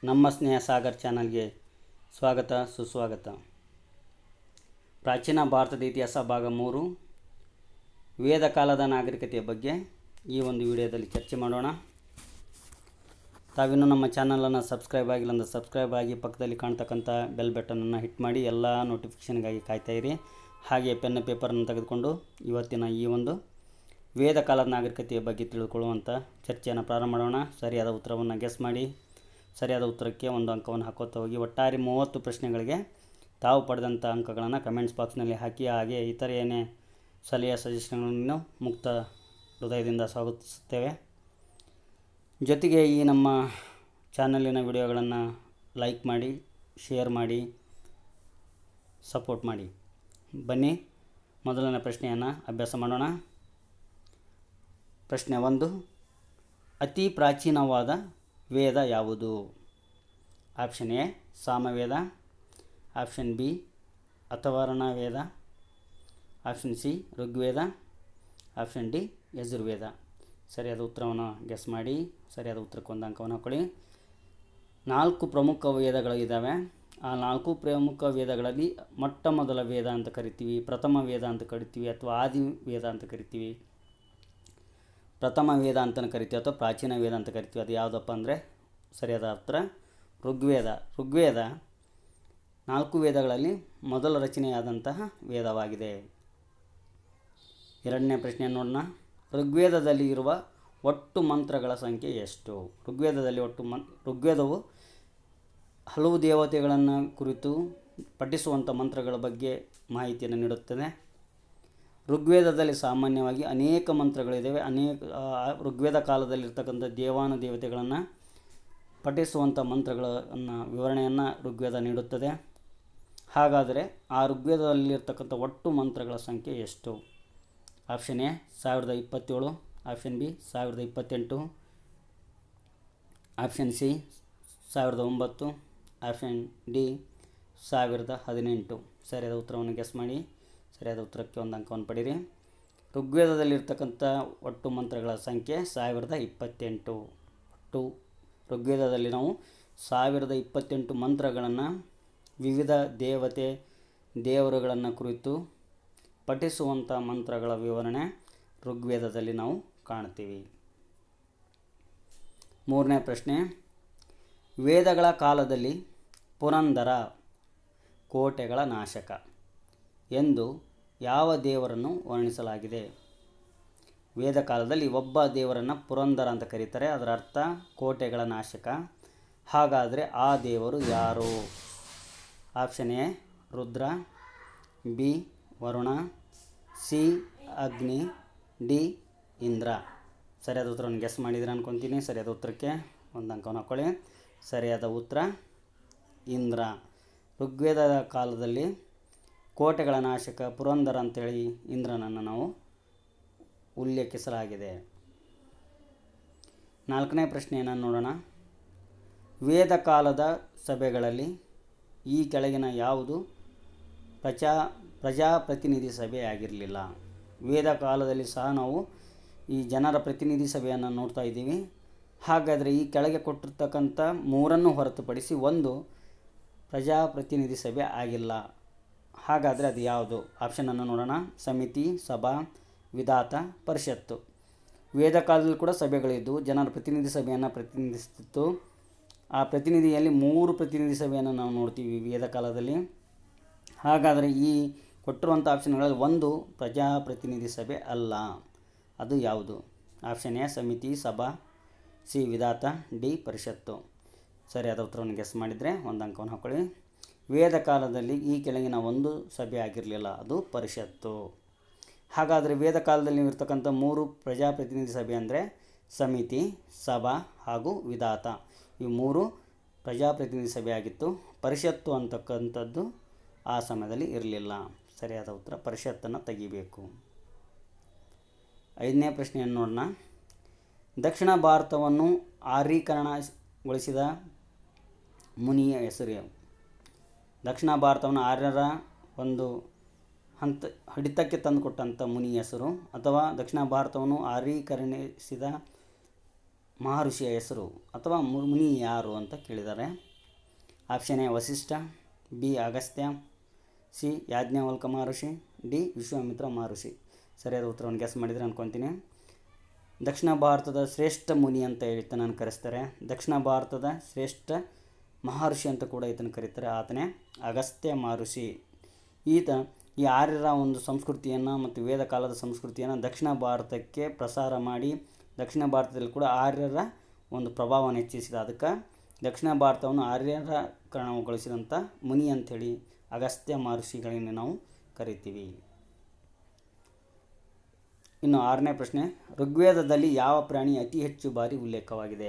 ನಮ್ಮ ಸ್ನೇಹ ಸಾಗರ್ ಚಾನಲ್ಗೆ ಸ್ವಾಗತ ಸುಸ್ವಾಗತ. ಪ್ರಾಚೀನ ಭಾರತದ ಇತಿಹಾಸ ಭಾಗ 3 ವೇದ ಕಾಲದ ನಾಗರಿಕತೆಯ ಬಗ್ಗೆ ಈ ಒಂದು ವಿಡಿಯೋದಲ್ಲಿ ಚರ್ಚೆ ಮಾಡೋಣ. ತಾವಿನ್ನೂ ನಮ್ಮ ಚಾನಲನ್ನು ಸಬ್ಸ್ಕ್ರೈಬ್ ಆಗಿಲ್ಲ ಅಂದರೆ ಸಬ್ಸ್ಕ್ರೈಬ್ ಆಗಿ ಪಕ್ಕದಲ್ಲಿ ಕಾಣ್ತಕ್ಕಂಥ ಬೆಲ್ ಬಟನನ್ನು ಹಿಟ್ ಮಾಡಿ ಎಲ್ಲ ನೋಟಿಫಿಕೇಷನ್ಗಾಗಿ ಕಾಯ್ತಾಯಿರಿ. ಹಾಗೆ ಪೆನ್ ಪೇಪರನ್ನು ತೆಗೆದುಕೊಂಡು ಇವತ್ತಿನ ಈ ಒಂದು ವೇದ ಕಾಲದ ನಾಗರಿಕತೆಯ ಬಗ್ಗೆ ತಿಳಿದುಕೊಳ್ಳುವಂಥ ಚರ್ಚೆಯನ್ನು ಪ್ರಾರಂಭ ಮಾಡೋಣ. ಸರಿಯಾದ ಉತ್ತರವನ್ನು ಗೆಸ್ ಮಾಡಿ. ಸರಿಯಾದ ಉತ್ತರಕ್ಕೆ ಒಂದು ಅಂಕವನ್ನು ಹಾಕೋತಾ ಹೋಗಿ. ಒಟ್ಟಾರೆ 30 ಪ್ರಶ್ನೆಗಳಿಗೆ ತಾವು ಪಡೆದಂಥ ಅಂಕಗಳನ್ನು ಕಮೆಂಟ್ಸ್ ಬಾಕ್ಸ್ನಲ್ಲಿ ಹಾಕಿ. ಹಾಗೆ ಇತರ ಏನೇ ಸಲಹೆ ಸಜೆಷನ್ಗಳನ್ನು ಮುಕ್ತ ಹೃದಯದಿಂದ ಸ್ವಾಗತಿಸುತ್ತೇವೆ. ಜೊತೆಗೆ ಈ ನಮ್ಮ ಚಾನಲಿನ ವಿಡಿಯೋಗಳನ್ನು ಲೈಕ್ ಮಾಡಿ, ಶೇರ್ ಮಾಡಿ, ಸಪೋರ್ಟ್ ಮಾಡಿ. ಬನ್ನಿ ಮೊದಲನೇ ಪ್ರಶ್ನೆಯನ್ನು ಅಭ್ಯಾಸ ಮಾಡೋಣ. ಪ್ರಶ್ನೆ 1, ಅತಿ ಪ್ರಾಚೀನವಾದ ವೇದ ಯಾವುದು? Option A Samaveda, option B Atharvana Veda, option C Rigveda, option D Yajurveda. ಸರಿಯಾದ ಉತ್ತರವನ್ನು ಗೆಸ್ ಮಾಡಿ. ಸರಿಯಾದ ಉತ್ತರಕ್ಕೆ ಒಂದು ಅಂಕವನ್ನು ಹಾಕೊಳ್ಳಿ. 4 ಪ್ರಮುಖ ವೇದಗಳು ಇದ್ದಾವೆ. ಆ 4 ಪ್ರಮುಖ ವೇದಗಳಲ್ಲಿ ಮೊಟ್ಟ ಮೊದಲ ವೇದ ಅಂತ ಕರಿತೀವಿ, ಪ್ರಥಮ ವೇದ ಅಂತ ಕರಿತೀವಿ, ಅಥವಾ ಆದಿ ವೇದ ಅಂತ ಕರಿತೀವಿ, ಪ್ರಥಮ ವೇದ ಅಂತಲೂ ಕರಿತೀವಿ, ಅಥವಾ ಪ್ರಾಚೀನ ವೇದ ಅಂತ ಕರಿತೀವಿ. ಅದು ಯಾವುದಪ್ಪ ಅಂದರೆ ಸರಿಯಾದ ಉತ್ತರ ಋಗ್ವೇದ. ಋಗ್ವೇದ 4 ವೇದಗಳಲ್ಲಿ ಮೊದಲ ರಚನೆಯಾದಂತಹ ವೇದವಾಗಿದೆ. ಎರಡನೇ ಪ್ರಶ್ನೆ ನೋಡೋಣ. ಋಗ್ವೇದದಲ್ಲಿ ಇರುವ ಒಟ್ಟು ಮಂತ್ರಗಳ ಸಂಖ್ಯೆ ಎಷ್ಟು? ಋಗ್ವೇದದಲ್ಲಿ ಋಗ್ವೇದವು ಹಲವು ದೇವತೆಗಳನ್ನು ಕುರಿತು ಪಠಿಸುವಂಥ ಮಂತ್ರಗಳ ಬಗ್ಗೆ ಮಾಹಿತಿಯನ್ನು ನೀಡುತ್ತದೆ. ಋಗ್ವೇದದಲ್ಲಿ ಸಾಮಾನ್ಯವಾಗಿ ಅನೇಕ ಮಂತ್ರಗಳಿದ್ದಾವೆ. ಋಗ್ವೇದ ಕಾಲದಲ್ಲಿರ್ತಕ್ಕಂಥ ದೇವಾನುದೇವತೆಗಳನ್ನು ಪಠಿಸುವಂಥ ಮಂತ್ರಗಳನ್ನು ವಿವರಣೆಯನ್ನು ಋಗ್ವೇದ ನೀಡುತ್ತದೆ. ಹಾಗಾದರೆ ಆ ಋಗ್ವೇದದಲ್ಲಿರ್ತಕ್ಕಂಥ ಒಟ್ಟು ಮಂತ್ರಗಳ ಸಂಖ್ಯೆ ಎಷ್ಟು? Option A 1027, option B 1028, option C 1009, option D 1018. ಸರಿಯಾದ ಉತ್ತರವನ್ನು ಗೆಸ್ ಮಾಡಿ. ಸರಿಯಾದ ಉತ್ತರಕ್ಕೆ ಒಂದು ಅಂಕವನ್ನು ಪಡೀರಿ. ಋಗ್ವೇದದಲ್ಲಿರ್ತಕ್ಕಂಥ ಒಟ್ಟು ಮಂತ್ರಗಳ ಸಂಖ್ಯೆ 1028. ಒಟ್ಟು ಋಗ್ವೇದದಲ್ಲಿ ನಾವು 1028 ಮಂತ್ರಗಳನ್ನು ವಿವಿಧ ದೇವರುಗಳನ್ನು ಕುರಿತು ಪಠಿಸುವಂಥ ಮಂತ್ರಗಳ ವಿವರಣೆ ಋಗ್ವೇದದಲ್ಲಿ ನಾವು ಕಾಣ್ತೀವಿ. ಮೂರನೇ ಪ್ರಶ್ನೆ, ವೇದಗಳ ಕಾಲದಲ್ಲಿ ಪುರಂದರ ಕೋಟೆಗಳ ನಾಶಕ ಎಂದು ಯಾವ ದೇವರನ್ನು ವರ್ಣಿಸಲಾಗಿದೆ? ವೇದ ಕಾಲದಲ್ಲಿ ಒಬ್ಬ ದೇವರನ್ನು ಪುರಂದರ ಅಂತ ಕರೀತಾರೆ. ಅದರ ಅರ್ಥ ಕೋಟೆಗಳ ನಾಶಕ. ಹಾಗಾದರೆ ಆ ದೇವರು ಯಾರು? Option A Rudra, B Varuna, C ಅಗ್ನಿ, ಡಿ ಇಂದ್ರ. ಸರಿಯಾದ ಉತ್ತರವನ್ನು ಗೆಸ್ ಮಾಡಿದ್ರೆ ಅನ್ಕೊತೀನಿ. ಸರಿಯಾದ ಉತ್ತರಕ್ಕೆ ಒಂದು ಅಂಕವನ್ನು ಹಾಕ್ಕೊಳ್ಳಿ. ಸರಿಯಾದ ಉತ್ತರ ಇಂದ್ರ. ಋಗ್ವೇದದ ಕಾಲದಲ್ಲಿ ಕೋಟೆಗಳ ನಾಶಕ ಪುರಂದರ ಅಂತೇಳಿ ಇಂದ್ರನನ್ನು ನಾವು ಉಲ್ಲೇಖಿಸಲಾಗಿದೆ. ನಾಲ್ಕನೇ ಪ್ರಶ್ನೆಯನ್ನು ನೋಡೋಣ. ವೇದ ಕಾಲದ ಸಭೆಗಳಲ್ಲಿ ಈ ಕೆಳಗಿನ ಯಾವುದು ಪ್ರಜಾಪ್ರತಿನಿಧಿ ಸಭೆ ಆಗಿರಲಿಲ್ಲ? ವೇದ ಕಾಲದಲ್ಲಿ ಸಹ ನಾವು ಈ ಜನರ ಪ್ರತಿನಿಧಿ ಸಭೆಯನ್ನು ನೋಡ್ತಾ ಇದ್ದೀವಿ. ಹಾಗಾದರೆ ಈ ಕೆಳಗೆ ಕೊಟ್ಟಿರ್ತಕ್ಕಂಥ 3 ಹೊರತುಪಡಿಸಿ ಒಂದು ಪ್ರಜಾಪ್ರತಿನಿಧಿ ಸಭೆ ಆಗಿಲ್ಲ. ಹಾಗಾದರೆ ಅದು ಯಾವುದು? ಆಪ್ಷನನ್ನು ನೋಡೋಣ. ಸಮಿತಿ, ಸಭಾ, ವಿಧಾತ, ಪರಿಷತ್ತು. ವೇದ ಕಾಲದಲ್ಲಿ ಕೂಡ ಸಭೆಗಳಿದ್ದು ಜನರ ಪ್ರತಿನಿಧಿ ಸಭೆಯನ್ನು ಪ್ರತಿನಿಧಿಸುತ್ತಿತ್ತು. ಆ ಪ್ರತಿನಿಧಿಯಲ್ಲಿ 3 ಪ್ರತಿನಿಧಿ ಸಭೆಯನ್ನು ನಾವು ನೋಡ್ತೀವಿ ವೇದ ಕಾಲದಲ್ಲಿ. ಹಾಗಾದರೆ ಈ ಕೊಟ್ಟಿರುವಂಥ ಆಪ್ಷನ್ಗಳಲ್ಲಿ ಒಂದು ಪ್ರಜಾಪ್ರತಿನಿಧಿ ಸಭೆ ಅಲ್ಲ. ಅದು ಯಾವುದು? ಆಪ್ಷನ್ ಎ ಸಮಿತಿ, ಸಭಾ, ಸಿ ವಿಧಾತ, ಡಿ ಪರಿಷತ್ತು. ಸರಿಯಾದ ಉತ್ತರವನ್ನು ಗೆಸ್ ಮಾಡಿದರೆ ಒಂದು ಅಂಕವನ್ನು ಹಾಕೊಳ್ಳಿ. ವೇದ ಕಾಲದಲ್ಲಿ ಈ ಕೆಳಗಿನ ಒಂದು ಸಭೆ ಆಗಿರಲಿಲ್ಲ, ಅದು ಪರಿಷತ್ತು. ಹಾಗಾದರೆ ವೇದ ಕಾಲದಲ್ಲಿ ಇರ್ತಕ್ಕಂಥ 3 ಪ್ರಜಾಪ್ರತಿನಿಧಿ ಸಭೆ ಅಂದರೆ ಸಮಿತಿ, ಸಭಾ ಹಾಗೂ ವಿಧಾತ. ಈ 3 ಪ್ರಜಾಪ್ರತಿನಿಧಿ ಸಭೆ ಆಗಿತ್ತು. ಪರಿಷತ್ತು ಅಂತಕ್ಕಂಥದ್ದು ಆ ಸಮಯದಲ್ಲಿ ಇರಲಿಲ್ಲ. ಸರಿಯಾದ ಉತ್ತರ ಪರಿಷತ್ತನ್ನು ತೆಗಿಬೇಕು. 5ನೇ ಪ್ರಶ್ನೆಯನ್ನು ನೋಡೋಣ. ದಕ್ಷಿಣ ಭಾರತವನ್ನು ಆರ್ಯೀಕರಣಗೊಳಿಸಿದ ಮುನಿಯ ಹೆಸರು? ದಕ್ಷಿಣ ಭಾರತವನ್ನು ಆರ್ಯರ ಒಂದು ಹಿಡಿತಕ್ಕೆ ತಂದುಕೊಟ್ಟಂಥ ಮುನಿಯ ಹೆಸರು, ಅಥವಾ ದಕ್ಷಿಣ ಭಾರತವನ್ನು ಆರ್ಯೀಕರಣಿಸಿದ ಮಹರ್ಷಿಯ ಹೆಸರು ಅಥವಾ ಮುನಿ ಯಾರು ಅಂತ ಕೇಳಿದ್ದಾರೆ. Option A Vasishtha, B Agastya, C Yajnavalkya Maharshi, D Vishwamitra Maharshi. ಸರಿಯಾದ ಉತ್ತರವನ್ನು ಗೆಸ್ ಮಾಡಿದರೆ ಅನ್ಕೊತೀನಿ. ದಕ್ಷಿಣ ಭಾರತದ ಶ್ರೇಷ್ಠ ಮುನಿ ಅಂತ ಈತನನ್ನು ಕರೆಸ್ತಾರೆ. ದಕ್ಷಿಣ ಭಾರತದ ಶ್ರೇಷ್ಠ ಮಹರ್ಷಿ ಅಂತ ಕೂಡ ಈತನ ಕರೀತಾರೆ. ಆತನೇ ಅಗಸ್ತ್ಯ ಮಹರ್ಷಿ. ಈತ ಈ ಆರ್ಯರ ಒಂದು ಸಂಸ್ಕೃತಿಯನ್ನು ಮತ್ತು ವೇದ ಕಾಲದ ಸಂಸ್ಕೃತಿಯನ್ನು ದಕ್ಷಿಣ ಭಾರತಕ್ಕೆ ಪ್ರಸಾರ ಮಾಡಿ ದಕ್ಷಿಣ ಭಾರತದಲ್ಲಿ ಕೂಡ ಆರ್ಯರ ಒಂದು ಪ್ರಭಾವವನ್ನು ಹೆಚ್ಚಿಸಿದ. ಅದಕ್ಕೆ ದಕ್ಷಿಣ ಭಾರತವನ್ನು ಆರ್ಯಕರಣಗೊಳಿಸಿದಂಥ ಮುನಿ ಅಂಥೇಳಿ ಅಗಸ್ತ್ಯ ಮಹರ್ಷಿಗಳನ್ನು ನಾವು ಕರಿತೀವಿ. ಇನ್ನು 6ನೇ ಪ್ರಶ್ನೆ, ಋಗ್ವೇದದಲ್ಲಿ ಯಾವ ಪ್ರಾಣಿ ಅತಿ ಹೆಚ್ಚು ಬಾರಿ ಉಲ್ಲೇಖವಾಗಿದೆ?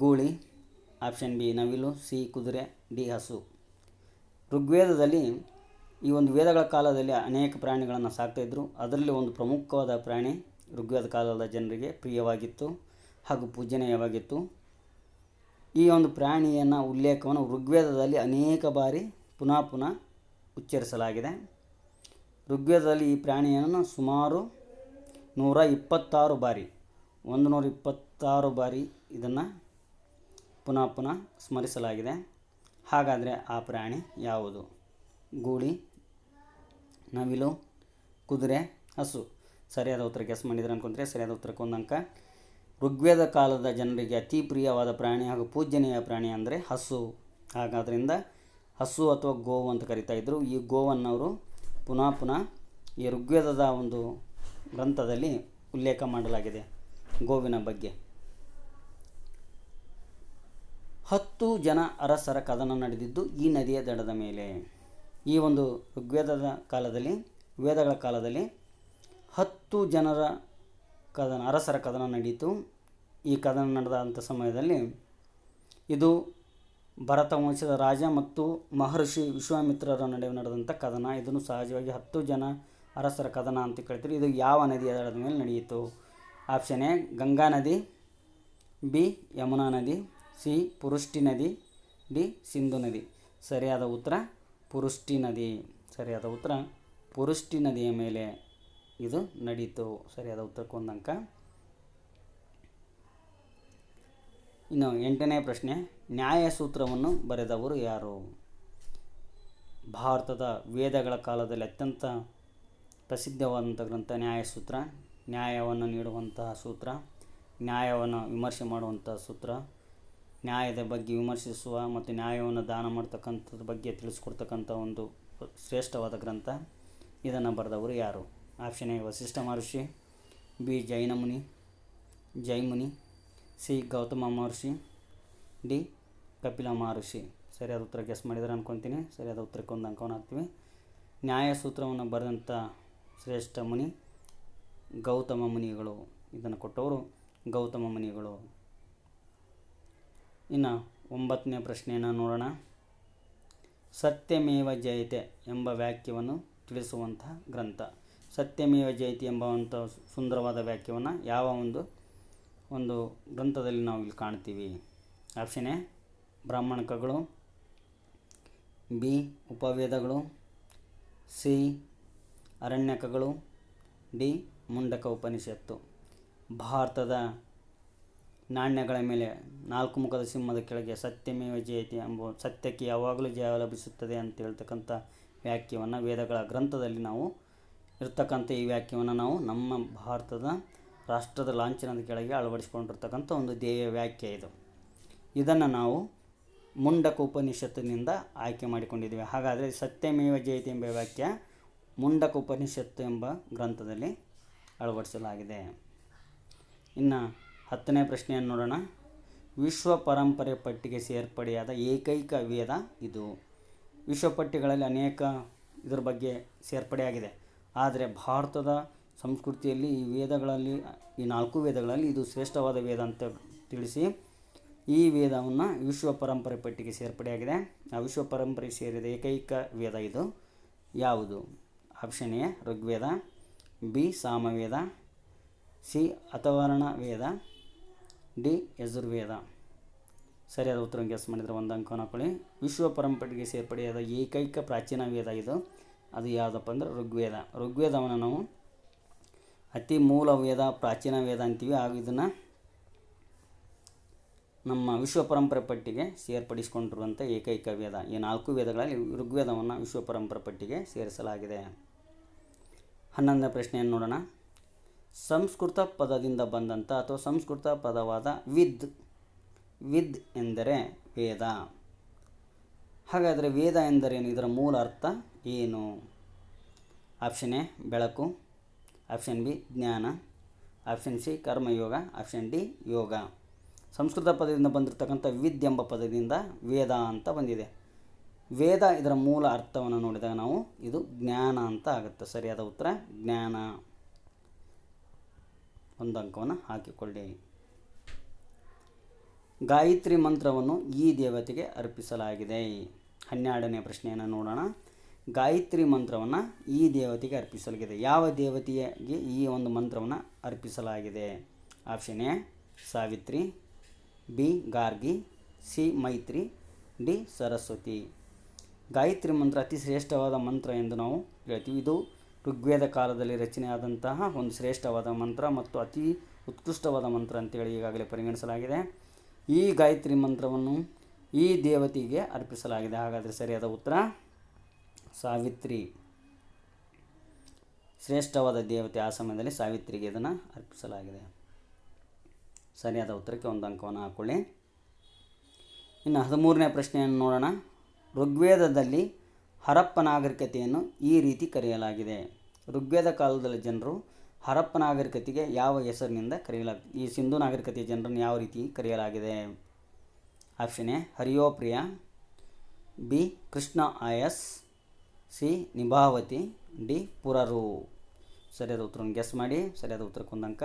ಗೂಳಿ, ಆಪ್ಷನ್ ಬಿ ನವಿಲು, ಸಿ ಕುದುರೆ, ಡಿ ಹಸು. ಋಗ್ವೇದದಲ್ಲಿ ಈ ಒಂದು ವೇದಗಳ ಕಾಲದಲ್ಲಿ ಅನೇಕ ಪ್ರಾಣಿಗಳನ್ನು ಸಾಕ್ತಾಯಿದ್ರು. ಅದರಲ್ಲಿ ಒಂದು ಪ್ರಮುಖವಾದ ಪ್ರಾಣಿ ಋಗ್ವೇದ ಕಾಲದ ಜನರಿಗೆ ಪ್ರಿಯವಾಗಿತ್ತು ಹಾಗೂ ಪೂಜನೀಯವಾಗಿತ್ತು. ಈ ಒಂದು ಪ್ರಾಣಿಯನ್ನು ಉಲ್ಲೇಖವನ್ನು ಋಗ್ವೇದದಲ್ಲಿ ಅನೇಕ ಬಾರಿ ಪುನಃ ಉಚ್ಚರಿಸಲಾಗಿದೆ. ಋಗ್ವೇದದಲ್ಲಿ ಈ ಪ್ರಾಣಿಯನ್ನು ಸುಮಾರು 126 ಬಾರಿ 126 ಬಾರಿ ಇದನ್ನು ಪುನಃ ಸ್ಮರಿಸಲಾಗಿದೆ. ಹಾಗಾದರೆ ಆ ಪ್ರಾಣಿ ಯಾವುದು? ಗೂಳಿ, ನವಿಲು, ಕುದುರೆ, ಹಸು. ಸರಿಯಾದ ಉತ್ತರ ಗೆಸ್ ಮಾಡಿದರೆ ಅನ್ಕೊಂತಾರೆ. ಸರಿಯಾದ ಉತ್ತರಕ್ಕೆ 1 ಅಂಕ. ಋಗ್ವೇದ ಕಾಲದ ಜನರಿಗೆ ಅತಿ ಪ್ರಿಯವಾದ ಪ್ರಾಣಿ ಹಾಗೂ ಪೂಜನೀಯ ಪ್ರಾಣಿ ಅಂದರೆ ಹಸು. ಹಾಗಾದ್ರಿಂದ ಹಸು ಅಥವಾ ಗೋವು ಅಂತ ಕರಿತಾ ಇದ್ದರು. ಈ ಗೋವನ್ನವರು ಪುನಃ ಈ ಋಗ್ವೇದದ ಒಂದು ಗ್ರಂಥದಲ್ಲಿ ಉಲ್ಲೇಖ ಮಾಡಲಾಗಿದೆ ಗೋವಿನ ಬಗ್ಗೆ. 10 ಜನ ಅರಸರ ಕದನ ನಡೆದಿದ್ದು ಈ ನದಿಯ ದಡದ ಮೇಲೆ. ಈ ಒಂದು ಋಗ್ವೇದದ ಕಾಲದಲ್ಲಿ ವೇದಗಳ ಕಾಲದಲ್ಲಿ 10 ಜನರ ಅರಸರ ಕದನ ನಡೆಯಿತು. ಈ ಕದನ ನಡೆದಂಥ ಸಮಯದಲ್ಲಿ ಇದು ಭರತ ವಂಶದ ರಾಜ ಮತ್ತು ಮಹರ್ಷಿ ವಿಶ್ವಾಮಿತ್ರರ ನಡುವೆ ನಡೆದಂಥ ಕದನ. ಇದನ್ನು ಸಹಜವಾಗಿ 10 ಜನ ಅರಸರ ಕದನ ಅಂತ ಕರಿತೀರಿ. ಇದು ಯಾವ ನದಿಯ ದಡದ ಮೇಲೆ ನಡೆಯಿತು? ಆಪ್ಷನ್ ಎ ಗಂಗಾ ನದಿ, ಬಿ ಯಮುನಾ ನದಿ, ಸಿ ಪುರುಷ್ಟಿ ನದಿ, ಡಿ ಸಿಂಧು ನದಿ. ಸರಿಯಾದ ಉತ್ತರ ಪುರುಷ್ಟಿ ನದಿ. ಸರಿಯಾದ ಉತ್ತರ ಪುರುಷ್ಟಿ ನದಿಯ ಮೇಲೆ ಇದು ನಡೀತು. ಸರಿಯಾದ ಉತ್ತರಕ್ಕೆ 1 ಅಂಕ. ಇನ್ನು 8ನೇ ಪ್ರಶ್ನೆ, ನ್ಯಾಯಸೂತ್ರವನ್ನು ಬರೆದವರು ಯಾರು? ಭಾರತದ ವೇದಗಳ ಕಾಲದಲ್ಲಿ ಅತ್ಯಂತ ಪ್ರಸಿದ್ಧವಾದಂಥ ಗ್ರಂಥ ನ್ಯಾಯಸೂತ್ರ. ನ್ಯಾಯವನ್ನು ನೀಡುವಂತಹ ಸೂತ್ರ, ನ್ಯಾಯವನ್ನು ವಿಮರ್ಶೆ ಮಾಡುವಂಥ ಸೂತ್ರ, ನ್ಯಾಯದ ಬಗ್ಗೆ ವಿಮರ್ಶಿಸುವ ಮತ್ತು ನ್ಯಾಯವನ್ನು ದಾನ ಮಾಡ್ತಕ್ಕಂಥದ್ರ ಬಗ್ಗೆ ತಿಳಿಸ್ಕೊಡ್ತಕ್ಕಂಥ ಒಂದು ಶ್ರೇಷ್ಠವಾದ ಗ್ರಂಥ. ಇದನ್ನು ಬರೆದವರು ಯಾರು? Option A Vasishtha Maharshi, B Jaimini, C Gautama Maharshi, D Kapila Maharshi. ಸರಿಯಾದ ಉತ್ತರ ಗೆಸ್ ಮಾಡಿದರೆ ಅನ್ಕೊತೀನಿ. ಸರಿಯಾದ ಉತ್ತರಕ್ಕೆ 1 ಅಂಕವನ್ನು ಹಾಕ್ತೀವಿ. ನ್ಯಾಯಸೂತ್ರವನ್ನು ಬರೆದಂಥ ಶ್ರೇಷ್ಠ ಮುನಿ ಗೌತಮ ಮುನಿಗಳು. ಇದನ್ನು ಕೊಟ್ಟವರು ಗೌತಮ ಮುನಿಗಳು. ಇನ್ನು 9ನೇ ಪ್ರಶ್ನೆಯನ್ನು ನೋಡೋಣ. ಸತ್ಯಮೇವ ಜಯತೆ ಎಂಬ ವಾಕ್ಯವನ್ನು ತಿಳಿಸುವಂತಹ ಗ್ರಂಥ. ಸತ್ಯಮೇವ ಜಯತೆ ಎಂಬಂಥ ಸುಂದರವಾದ ವಾಕ್ಯವನ್ನು ಯಾವ ಒಂದು ಗ್ರಂಥದಲ್ಲಿ ನಾವು ಇಲ್ಲಿ ಕಾಣ್ತೀವಿ? ಆಪ್ಷನ್ ಎ ಬ್ರಾಹ್ಮಣಕಗಳು, ಬಿ ಉಪವೇದಗಳು, ಸಿ ಅರಣ್ಯಕಗಳು, ಡಿ ಮುಂಡಕ ಉಪನಿಷತ್ತು. ಭಾರತದ ನಾಣ್ಯಗಳ ಮೇಲೆ 4 ಮುಖದ ಸಿಂಹದ ಕೆಳಗೆ ಸತ್ಯಮೇವ ಜಯತೆ ಎಂಬ ಸತ್ಯಕ್ಕೆ ಯಾವಾಗಲೂ ಜಯ ಲಭಿಸುತ್ತದೆ ಅಂತ ಹೇಳ್ತಕ್ಕಂಥ ವಾಕ್ಯವನ್ನು ವೇದಗಳ ಗ್ರಂಥದಲ್ಲಿ ನಾವು ಇರ್ತಕ್ಕಂಥ ಈ ವಾಕ್ಯವನ್ನು ನಾವು ನಮ್ಮ ಭಾರತದ ರಾಷ್ಟ್ರದ ಲಾಂಛನದ ಕೆಳಗೆ ಅಳವಡಿಸಿಕೊಂಡಿರ್ತಕ್ಕಂಥ ಒಂದು ಧ್ಯೇಯ ವಾಕ್ಯ ಇದು. ಇದನ್ನು ನಾವು ಮುಂಡಕ ಉಪನಿಷತ್ತಿನಿಂದ ಆಯ್ಕೆ ಮಾಡಿಕೊಂಡಿದ್ದೇವೆ. ಹಾಗಾದರೆ ಸತ್ಯಮೇವ ಜಯತೆ ಎಂಬ ವಾಕ್ಯ ಮುಂಡಕ ಉಪನಿಷತ್ತು ಎಂಬ ಗ್ರಂಥದಲ್ಲಿ ಅಳವಡಿಸಲಾಗಿದೆ. ಇನ್ನು 10ನೇ ಪ್ರಶ್ನೆಯನ್ನು ನೋಡೋಣ. ವಿಶ್ವ ಪರಂಪರೆ ಪಟ್ಟಿಗೆ ಸೇರ್ಪಡೆಯಾದ ಏಕೈಕ ವೇದ ಇದು. ವಿಶ್ವಪಟ್ಟಿಗಳಲ್ಲಿ ಅನೇಕ ಇದರ ಬಗ್ಗೆ ಸೇರ್ಪಡೆಯಾಗಿದೆ. ಆದರೆ ಭಾರತದ ಸಂಸ್ಕೃತಿಯಲ್ಲಿ ಈ ವೇದಗಳಲ್ಲಿ ಈ 4 ವೇದಗಳಲ್ಲಿ ಇದು ಶ್ರೇಷ್ಠವಾದ ವೇದ ಅಂತ ತಿಳಿಸಿ ಈ ವೇದವನ್ನು ವಿಶ್ವ ಪರಂಪರೆ ಪಟ್ಟಿಗೆ ಸೇರ್ಪಡೆಯಾಗಿದೆ. ಆ ವಿಶ್ವ ಪರಂಪರೆಗೆ ಸೇರಿದ ಏಕೈಕ ವೇದ ಇದು ಯಾವುದು? Option A Rigveda, B Samaveda, C Atharvana Veda, D Yajurveda. ಸರಿಯಾದ ಉತ್ತರ ಗೆಸ್ ಮಾಡಿದರೆ 1 ಅಂಕವನ್ನು ಹಾಕೊಳ್ಳಿ. ವಿಶ್ವ ಪರಂಪರೆಗೆ ಸೇರ್ಪಡೆಯಾದ ಏಕೈಕ ಪ್ರಾಚೀನ ವೇದ ಇದು. ಅದು ಯಾವುದಪ್ಪ ಅಂದರೆ ಋಗ್ವೇದ. ಋಗ್ವೇದವನ್ನು ನಾವು ಅತಿ ಮೂಲ ವೇದ, ಪ್ರಾಚೀನ ವೇದ ಅಂತೀವಿ. ಹಾಗೂ ಇದನ್ನು ನಮ್ಮ ವಿಶ್ವ ಪರಂಪರೆ ಪಟ್ಟಿಗೆ ಸೇರ್ಪಡಿಸಿಕೊಂಡಿರುವಂಥ ಏಕೈಕ ವೇದ. ಈ 4 ವೇದಗಳಲ್ಲಿ ಋಗ್ವೇದವನ್ನು ವಿಶ್ವ ಪರಂಪರೆ ಪಟ್ಟಿಗೆ ಸೇರಿಸಲಾಗಿದೆ. 11ನೇ ಪ್ರಶ್ನೆಯನ್ನು ನೋಡೋಣ. ಸಂಸ್ಕೃತ ಪದದಿಂದ ಬಂದಂಥ ಅಥವಾ ಸಂಸ್ಕೃತ ಪದವಾದ ವಿದ್ ಎಂದರೆ ವೇದ. ಹಾಗಾದರೆ ವೇದ ಎಂದರೇನು? ಇದರ ಮೂಲ ಅರ್ಥ ಏನು? ಆಪ್ಷನ್ ಎ ಬೆಳಕು, ಆಪ್ಷನ್ ಬಿ ಜ್ಞಾನ, ಆಪ್ಷನ್ ಸಿ ಕರ್ಮಯೋಗ, ಆಪ್ಷನ್ ಡಿ ಯೋಗ. ಸಂಸ್ಕೃತ ಪದದಿಂದ ಬಂದಿರತಕ್ಕಂಥ ವಿದ್ ಎಂಬ ಪದದಿಂದ ವೇದ ಅಂತ ಬಂದಿದೆ. ವೇದ ಇದರ ಮೂಲ ಅರ್ಥವನ್ನು ನೋಡಿದಾಗ ನಾವು ಇದು ಜ್ಞಾನ ಅಂತ ಆಗುತ್ತೆ. ಸರಿಯಾದ ಉತ್ತರ ಜ್ಞಾನ. 1 ಅಂಕವನ್ನು ಹಾಕಿಕೊಳ್ಳಿ. ಗಾಯತ್ರಿ ಮಂತ್ರವನ್ನು ಈ ದೇವತೆಗೆ ಅರ್ಪಿಸಲಾಗಿದೆ. 12ನೇ ಪ್ರಶ್ನೆಯನ್ನು ನೋಡೋಣ. ಗಾಯತ್ರಿ ಮಂತ್ರವನ್ನು ಈ ದೇವತೆಗೆ ಅರ್ಪಿಸಲಾಗಿದೆ. ಯಾವ ದೇವತೆಗೆ ಈ ಒಂದು ಮಂತ್ರವನ್ನು ಅರ್ಪಿಸಲಾಗಿದೆ? Option A Savitri, B Gargi, C Maitri, D Saraswati. Gayatri mantra ಅತಿ ಶ್ರೇಷ್ಠವಾದ ಮಂತ್ರ ಎಂದು ನಾವು ಹೇಳ್ತೀವಿ. ಇದು ಋಗ್ವೇದ ಕಾಲದಲ್ಲಿ ರಚನೆಯಾದಂತಹ ಒಂದು ಶ್ರೇಷ್ಠವಾದ ಮಂತ್ರ ಮತ್ತು ಅತಿ ಉತ್ಕೃಷ್ಟವಾದ ಮಂತ್ರ ಅಂತೇಳಿ ಈಗಾಗಲೇ ಪರಿಗಣಿಸಲಾಗಿದೆ. ಈ ಗಾಯತ್ರಿ ಮಂತ್ರವನ್ನು ಈ ದೇವತೆಗೆ ಅರ್ಪಿಸಲಾಗಿದೆ. ಹಾಗಾದರೆ ಸರಿಯಾದ ಉತ್ತರ ಸಾವಿತ್ರಿ. ಶ್ರೇಷ್ಠವಾದ ದೇವತೆ ಆ ಸಮಯದಲ್ಲಿ ಸಾವಿತ್ರಿಗೆ ಇದನ್ನು ಅರ್ಪಿಸಲಾಗಿದೆ. ಸರಿಯಾದ ಉತ್ತರಕ್ಕೆ 1 ಅಂಕವನ್ನು ಹಾಕ್ಕೊಳ್ಳಿ. ಇನ್ನು 13ನೇ ಪ್ರಶ್ನೆಯನ್ನು ನೋಡೋಣ. ಋಗ್ವೇದದಲ್ಲಿ ಹರಪ್ಪ ನಾಗರಿಕತೆಯನ್ನು ಈ ರೀತಿ ಕರೆಯಲಾಗಿದೆ. ಋಗ್ವೇದ ಕಾಲದಲ್ಲಿ ಜನರು ಹರಪ್ಪ ನಾಗರಿಕತೆಗೆ ಯಾವ ಹೆಸರಿನಿಂದ ಕರೆಯಲಾಗಿದೆ? ಈ ಸಿಂಧು ನಾಗರಿಕತೆಯ ಜನರನ್ನು ಯಾವ ರೀತಿ ಕರೆಯಲಾಗಿದೆ? ಆಪ್ಷನ್ ಎ ಹರಿಯೋಪ್ರಿಯ, ಬಿ ಕೃಷ್ಣ ಆಯಸ್, ಸಿ ನಿಭಾವತಿ, ಡಿ ಪುರರು. ಸರಿಯಾದ ಉತ್ತರವನ್ನು ಗೆಸ್ ಮಾಡಿ. ಸರಿಯಾದ ಉತ್ತರಕ್ಕೆ 1 ಅಂಕ.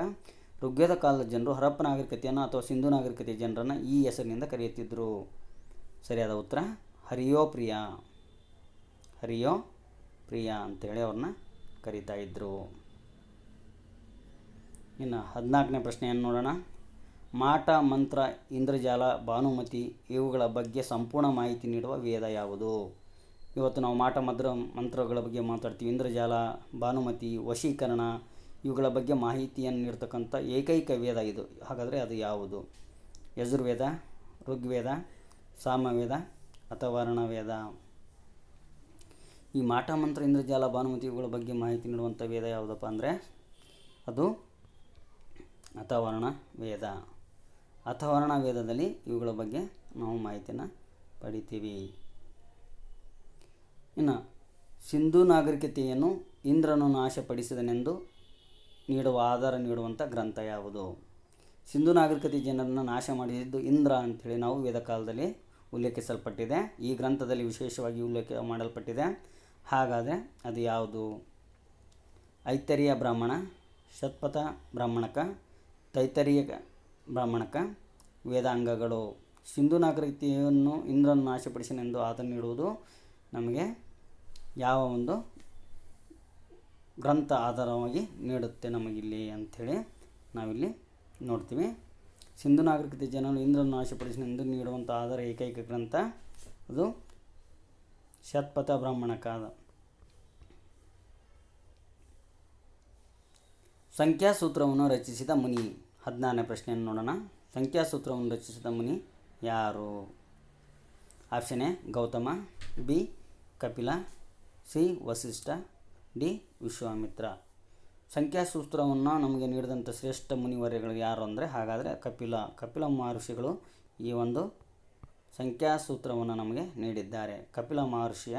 ಋಗ್ವೇದ ಕಾಲದ ಜನರು ಹರಪ್ಪ ನಾಗರಿಕತೆಯನ್ನು ಅಥವಾ ಸಿಂಧು ನಾಗರಿಕತೆಯ ಜನರನ್ನು ಈ ಹೆಸರಿನಿಂದ ಕರೆಯುತ್ತಿದ್ದರು. ಸರಿಯಾದ ಉತ್ತರ ಹರಿಯೋಪ್ರಿಯ ಅಂತೇಳಿ ಅವ್ರನ್ನ ಕರೀತಾ ಇದ್ದರು. ಇನ್ನು 14ನೇ ಪ್ರಶ್ನೆಯನ್ನು ನೋಡೋಣ. ಮಾಟ, ಮಂತ್ರ, ಇಂದ್ರಜಾಲ, ಭಾನುಮತಿ ಇವುಗಳ ಬಗ್ಗೆ ಸಂಪೂರ್ಣ ಮಾಹಿತಿ ನೀಡುವ ವೇದ ಯಾವುದು? ಇವತ್ತು ನಾವು ಮಾಟ ಮಂತ್ರಗಳ ಬಗ್ಗೆ ಮಾತಾಡ್ತೀವಿ. ಇಂದ್ರಜಾಲ, ಭಾನುಮತಿ, ವಶೀಕರಣ ಇವುಗಳ ಬಗ್ಗೆ ಮಾಹಿತಿಯನ್ನು ನೀಡ್ತಕ್ಕಂಥ ಏಕೈಕ ವೇದ ಇದು. ಹಾಗಾದರೆ ಅದು ಯಾವುದು? ಯಜುರ್ವೇದ, ಋಗ್ವೇದ, ಸಾಮವೇದ ಅಥವಾ ವರ್ಣವೇದ? ಈ ಮಾಟ ಮಂತ್ರ, ಇಂದ್ರಜಾಲ, ಭಾನುಮತಿ ಇವುಗಳ ಬಗ್ಗೆ ಮಾಹಿತಿ ನೀಡುವಂಥ ವೇದ ಯಾವುದಪ್ಪ ಅಂದರೆ ಅದು ಅಥರ್ವಣ ವೇದ. ಅಥರ್ವಣ ವೇದದಲ್ಲಿ ಇವುಗಳ ಬಗ್ಗೆ ನಾವು ಮಾಹಿತಿಯನ್ನು ಪಡಿತೀವಿ. ಇನ್ನು ಸಿಂಧೂ ನಾಗರಿಕತೆಯನ್ನು ಇಂದ್ರನು ನಾಶಪಡಿಸಿದನೆಂದು ನೀಡುವ ಆಧಾರ ನೀಡುವಂಥ ಗ್ರಂಥ ಯಾವುದು? ಸಿಂಧೂ ನಾಗರಿಕತೆ ಜನರನ್ನು ನಾಶ ಮಾಡಿದ್ದು ಇಂದ್ರ ಅಂಥೇಳಿ ನಾವು ವೇದಕಾಲದಲ್ಲಿ ಉಲ್ಲೇಖಿಸಲ್ಪಟ್ಟಿದೆ. ಈ ಗ್ರಂಥದಲ್ಲಿ ವಿಶೇಷವಾಗಿ ಉಲ್ಲೇಖ ಮಾಡಲ್ಪಟ್ಟಿದೆ. ಹಾಗಾದರೆ ಅದು ಯಾವುದು? ಐತರೇಯ ಬ್ರಾಹ್ಮಣ, ಶತಪಥ ಬ್ರಾಹ್ಮಣಕ, ತೈತರೀಯ ಬ್ರಾಹ್ಮಣಕ, ವೇದಾಂಗಗಳು. ಸಿಂಧೂ ನಾಗರಿಕತೆಯನ್ನು ಇಂದ್ರನು ನಾಶಪಡಿಸಿನೆಂದು ಆಧಾರ ನೀಡುವುದು ನಮಗೆ ಯಾವ ಒಂದು ಗ್ರಂಥ ಆಧಾರವಾಗಿ ನೀಡುತ್ತೆ ನಮಗಿಲ್ಲಿ ಅಂಥೇಳಿ ನಾವಿಲ್ಲಿ ನೋಡ್ತೀವಿ. ಸಿಂಧೂ ನಾಗರಿಕತೆ ಜನರು ಇಂದ್ರನು ನಾಶಪಡಿಸಿನೆಂದು ನೀಡುವಂಥ ಆಧಾರ ಏಕೈಕ ಗ್ರಂಥ ಅದು ಶತಪಥ ಬ್ರಾಹ್ಮಣಕ. ಸಂಖ್ಯಾಸೂತ್ರವನ್ನು ರಚಿಸಿದ ಮುನಿ. 14ನೇ ಪ್ರಶ್ನೆಯನ್ನು ನೋಡೋಣ. ಸಂಖ್ಯಾಸೂತ್ರವನ್ನು ರಚಿಸಿದ ಮುನಿ ಯಾರು? Option A Gautama, B Kapila, C Vasishtha, D Vishwamitra. ಸಂಖ್ಯಾಸೂತ್ರವನ್ನು ನಮಗೆ ನೀಡಿದಂಥ ಶ್ರೇಷ್ಠ ಮುನಿವರ್ಯಗಳು ಯಾರು ಅಂದರೆ ಹಾಗಾದರೆ ಕಪಿಲ ಮಹರ್ಷಿಗಳು ಈ ಒಂದು ಸಂಖ್ಯಾಸೂತ್ರವನ್ನು ನಮಗೆ ನೀಡಿದ್ದಾರೆ. ಕಪಿಲ ಮಹರ್ಷಿಯ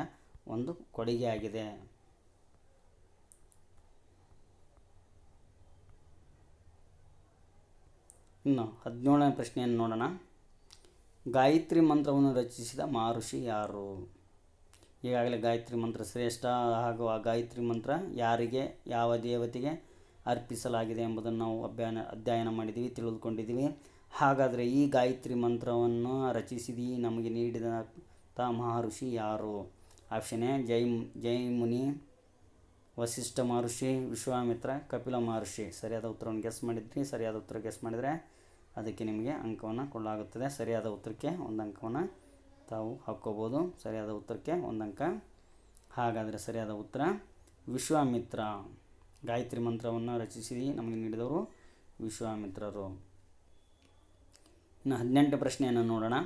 ಒಂದು ಕೊಡುಗೆಯಾಗಿದೆ. ಇನ್ನು 17ನೇ ಪ್ರಶ್ನೆಯನ್ನು ನೋಡೋಣ. ಗಾಯತ್ರಿ ಮಂತ್ರವನ್ನು ರಚಿಸಿದ ಮಹರ್ಷಿ ಯಾರು? ಈಗಾಗಲೇ ಗಾಯತ್ರಿ ಮಂತ್ರ ಶ್ರೇಷ್ಠ ಹಾಗೂ ಆ ಗಾಯತ್ರಿ ಮಂತ್ರ ಯಾರಿಗೆ, ಯಾವ ದೇವತೆಗೆ ಅರ್ಪಿಸಲಾಗಿದೆ ಎಂಬುದನ್ನು ನಾವು ಅಧ್ಯಯನ ಮಾಡಿದ್ದೀವಿ, ತಿಳಿದುಕೊಂಡಿದ್ದೀವಿ. ಹಾಗಾದರೆ ಈ ಗಾಯತ್ರಿ ಮಂತ್ರವನ್ನು ರಚಿಸಿ ನಮಗೆ ನೀಡಿದಂಥ ಮಹರ್ಷಿ ಯಾರು? ಆಪ್ಷನ್ ಎ ಜೈಮುನಿ, ವಸಿಷ್ಠ ಮಹರ್ಷಿ, ವಿಶ್ವಾಮಿತ್ರ, ಕಪಿಲ ಮಹರ್ಷಿ. ಸರಿಯಾದ ಉತ್ತರವನ್ನು ಗೆಸ್ ಮಾಡಿದ್ರಿ. ಸರಿಯಾದ ಉತ್ತರ ಗೆಸ್ ಮಾಡಿದರೆ ಅದಕ್ಕೆ ನಿಮಗೆ ಅಂಕವನ್ನು ಕೊಡಲಾಗುತ್ತದೆ. ಸರಿಯಾದ ಉತ್ತರಕ್ಕೆ 1 ಅಂಕವನ್ನು ತಾವು ಹಾಕ್ಕೋಬೋದು. ಸರಿಯಾದ ಉತ್ತರಕ್ಕೆ 1 ಅಂಕ. ಹಾಗಾದರೆ ಸರಿಯಾದ ಉತ್ತರ ವಿಶ್ವಾಮಿತ್ರ. ಗಾಯತ್ರಿ ಮಂತ್ರವನ್ನು ರಚಿಸಿ ನಮಗೆ ನೀಡಿದವರು ವಿಶ್ವಾಮಿತ್ರರು. ಇನ್ನು 18ನೇ ಪ್ರಶ್ನೆಯನ್ನು ನೋಡೋಣ.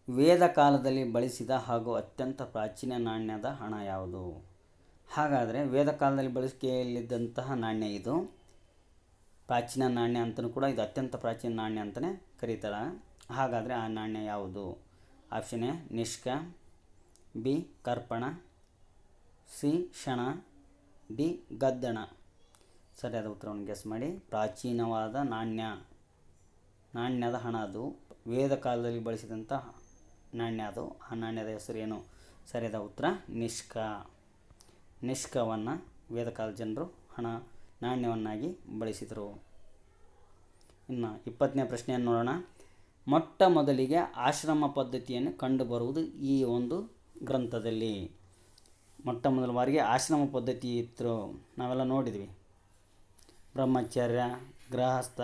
ವೇದ ಕಾಲದಲ್ಲಿ ಬಳಸಿದ ಹಾಗೂ ಅತ್ಯಂತ ಪ್ರಾಚೀನ ನಾಣ್ಯದ ಹಣ ಯಾವುದು? ಹಾಗಾದರೆ ವೇದ ಕಾಲದಲ್ಲಿ ಬಳಕೆಯಲ್ಲಿದ್ದಂತಹ ನಾಣ್ಯ ಇದು. ಪ್ರಾಚೀನ ನಾಣ್ಯ ಅಂತಲೂ ಕೂಡ ಇದು ಅತ್ಯಂತ ಪ್ರಾಚೀನ ನಾಣ್ಯ ಅಂತಲೇ ಕರೀತಾರೆ. ಹಾಗಾದರೆ ಆ ನಾಣ್ಯ ಯಾವುದು? ಆಪ್ಷನ್ ಎ ನಿಷ್ಕ, ಬಿ ಕರ್ಪಣ, ಸಿ ಶಣ, ಡಿ ಗದ್ದಣ. ಸರಿಯಾದ ಉತ್ತರವನ್ನು ಗೆಸ್ ಮಾಡಿ. ಪ್ರಾಚೀನವಾದ ನಾಣ್ಯದ ಹಣ ಅದು. ವೇದ ಕಾಲದಲ್ಲಿ ಬಳಸಿದಂಥ ನಾಣ್ಯ ಅದು. ಆ ನಾಣ್ಯದ ಹೆಸರೇನು? ಸರಿಯಾದ ಉತ್ತರ ನಿಷ್ಕ. ನಿಷ್ಕವನ್ನು ವೇದಕಾಲದ ಜನರು ನಾಣ್ಯವನ್ನಾಗಿ ಬಳಸಿದರು. ಇನ್ನು 20ನೇ ಪ್ರಶ್ನೆಯನ್ನು ನೋಡೋಣ. ಮೊಟ್ಟ ಮೊದಲಿಗೆ ಆಶ್ರಮ ಪದ್ಧತಿಯನ್ನು ಕಂಡುಬರುವುದು ಈ ಒಂದು ಗ್ರಂಥದಲ್ಲಿ. ಮೊಟ್ಟ ಮೊದಲ ಬಾರಿಗೆ ಆಶ್ರಮ ಪದ್ಧತಿ ಇತ್ತು. ನಾವೆಲ್ಲ ನೋಡಿದ್ವಿ. ಬ್ರಹ್ಮಚರ್ಯ, ಗೃಹಸ್ಥ,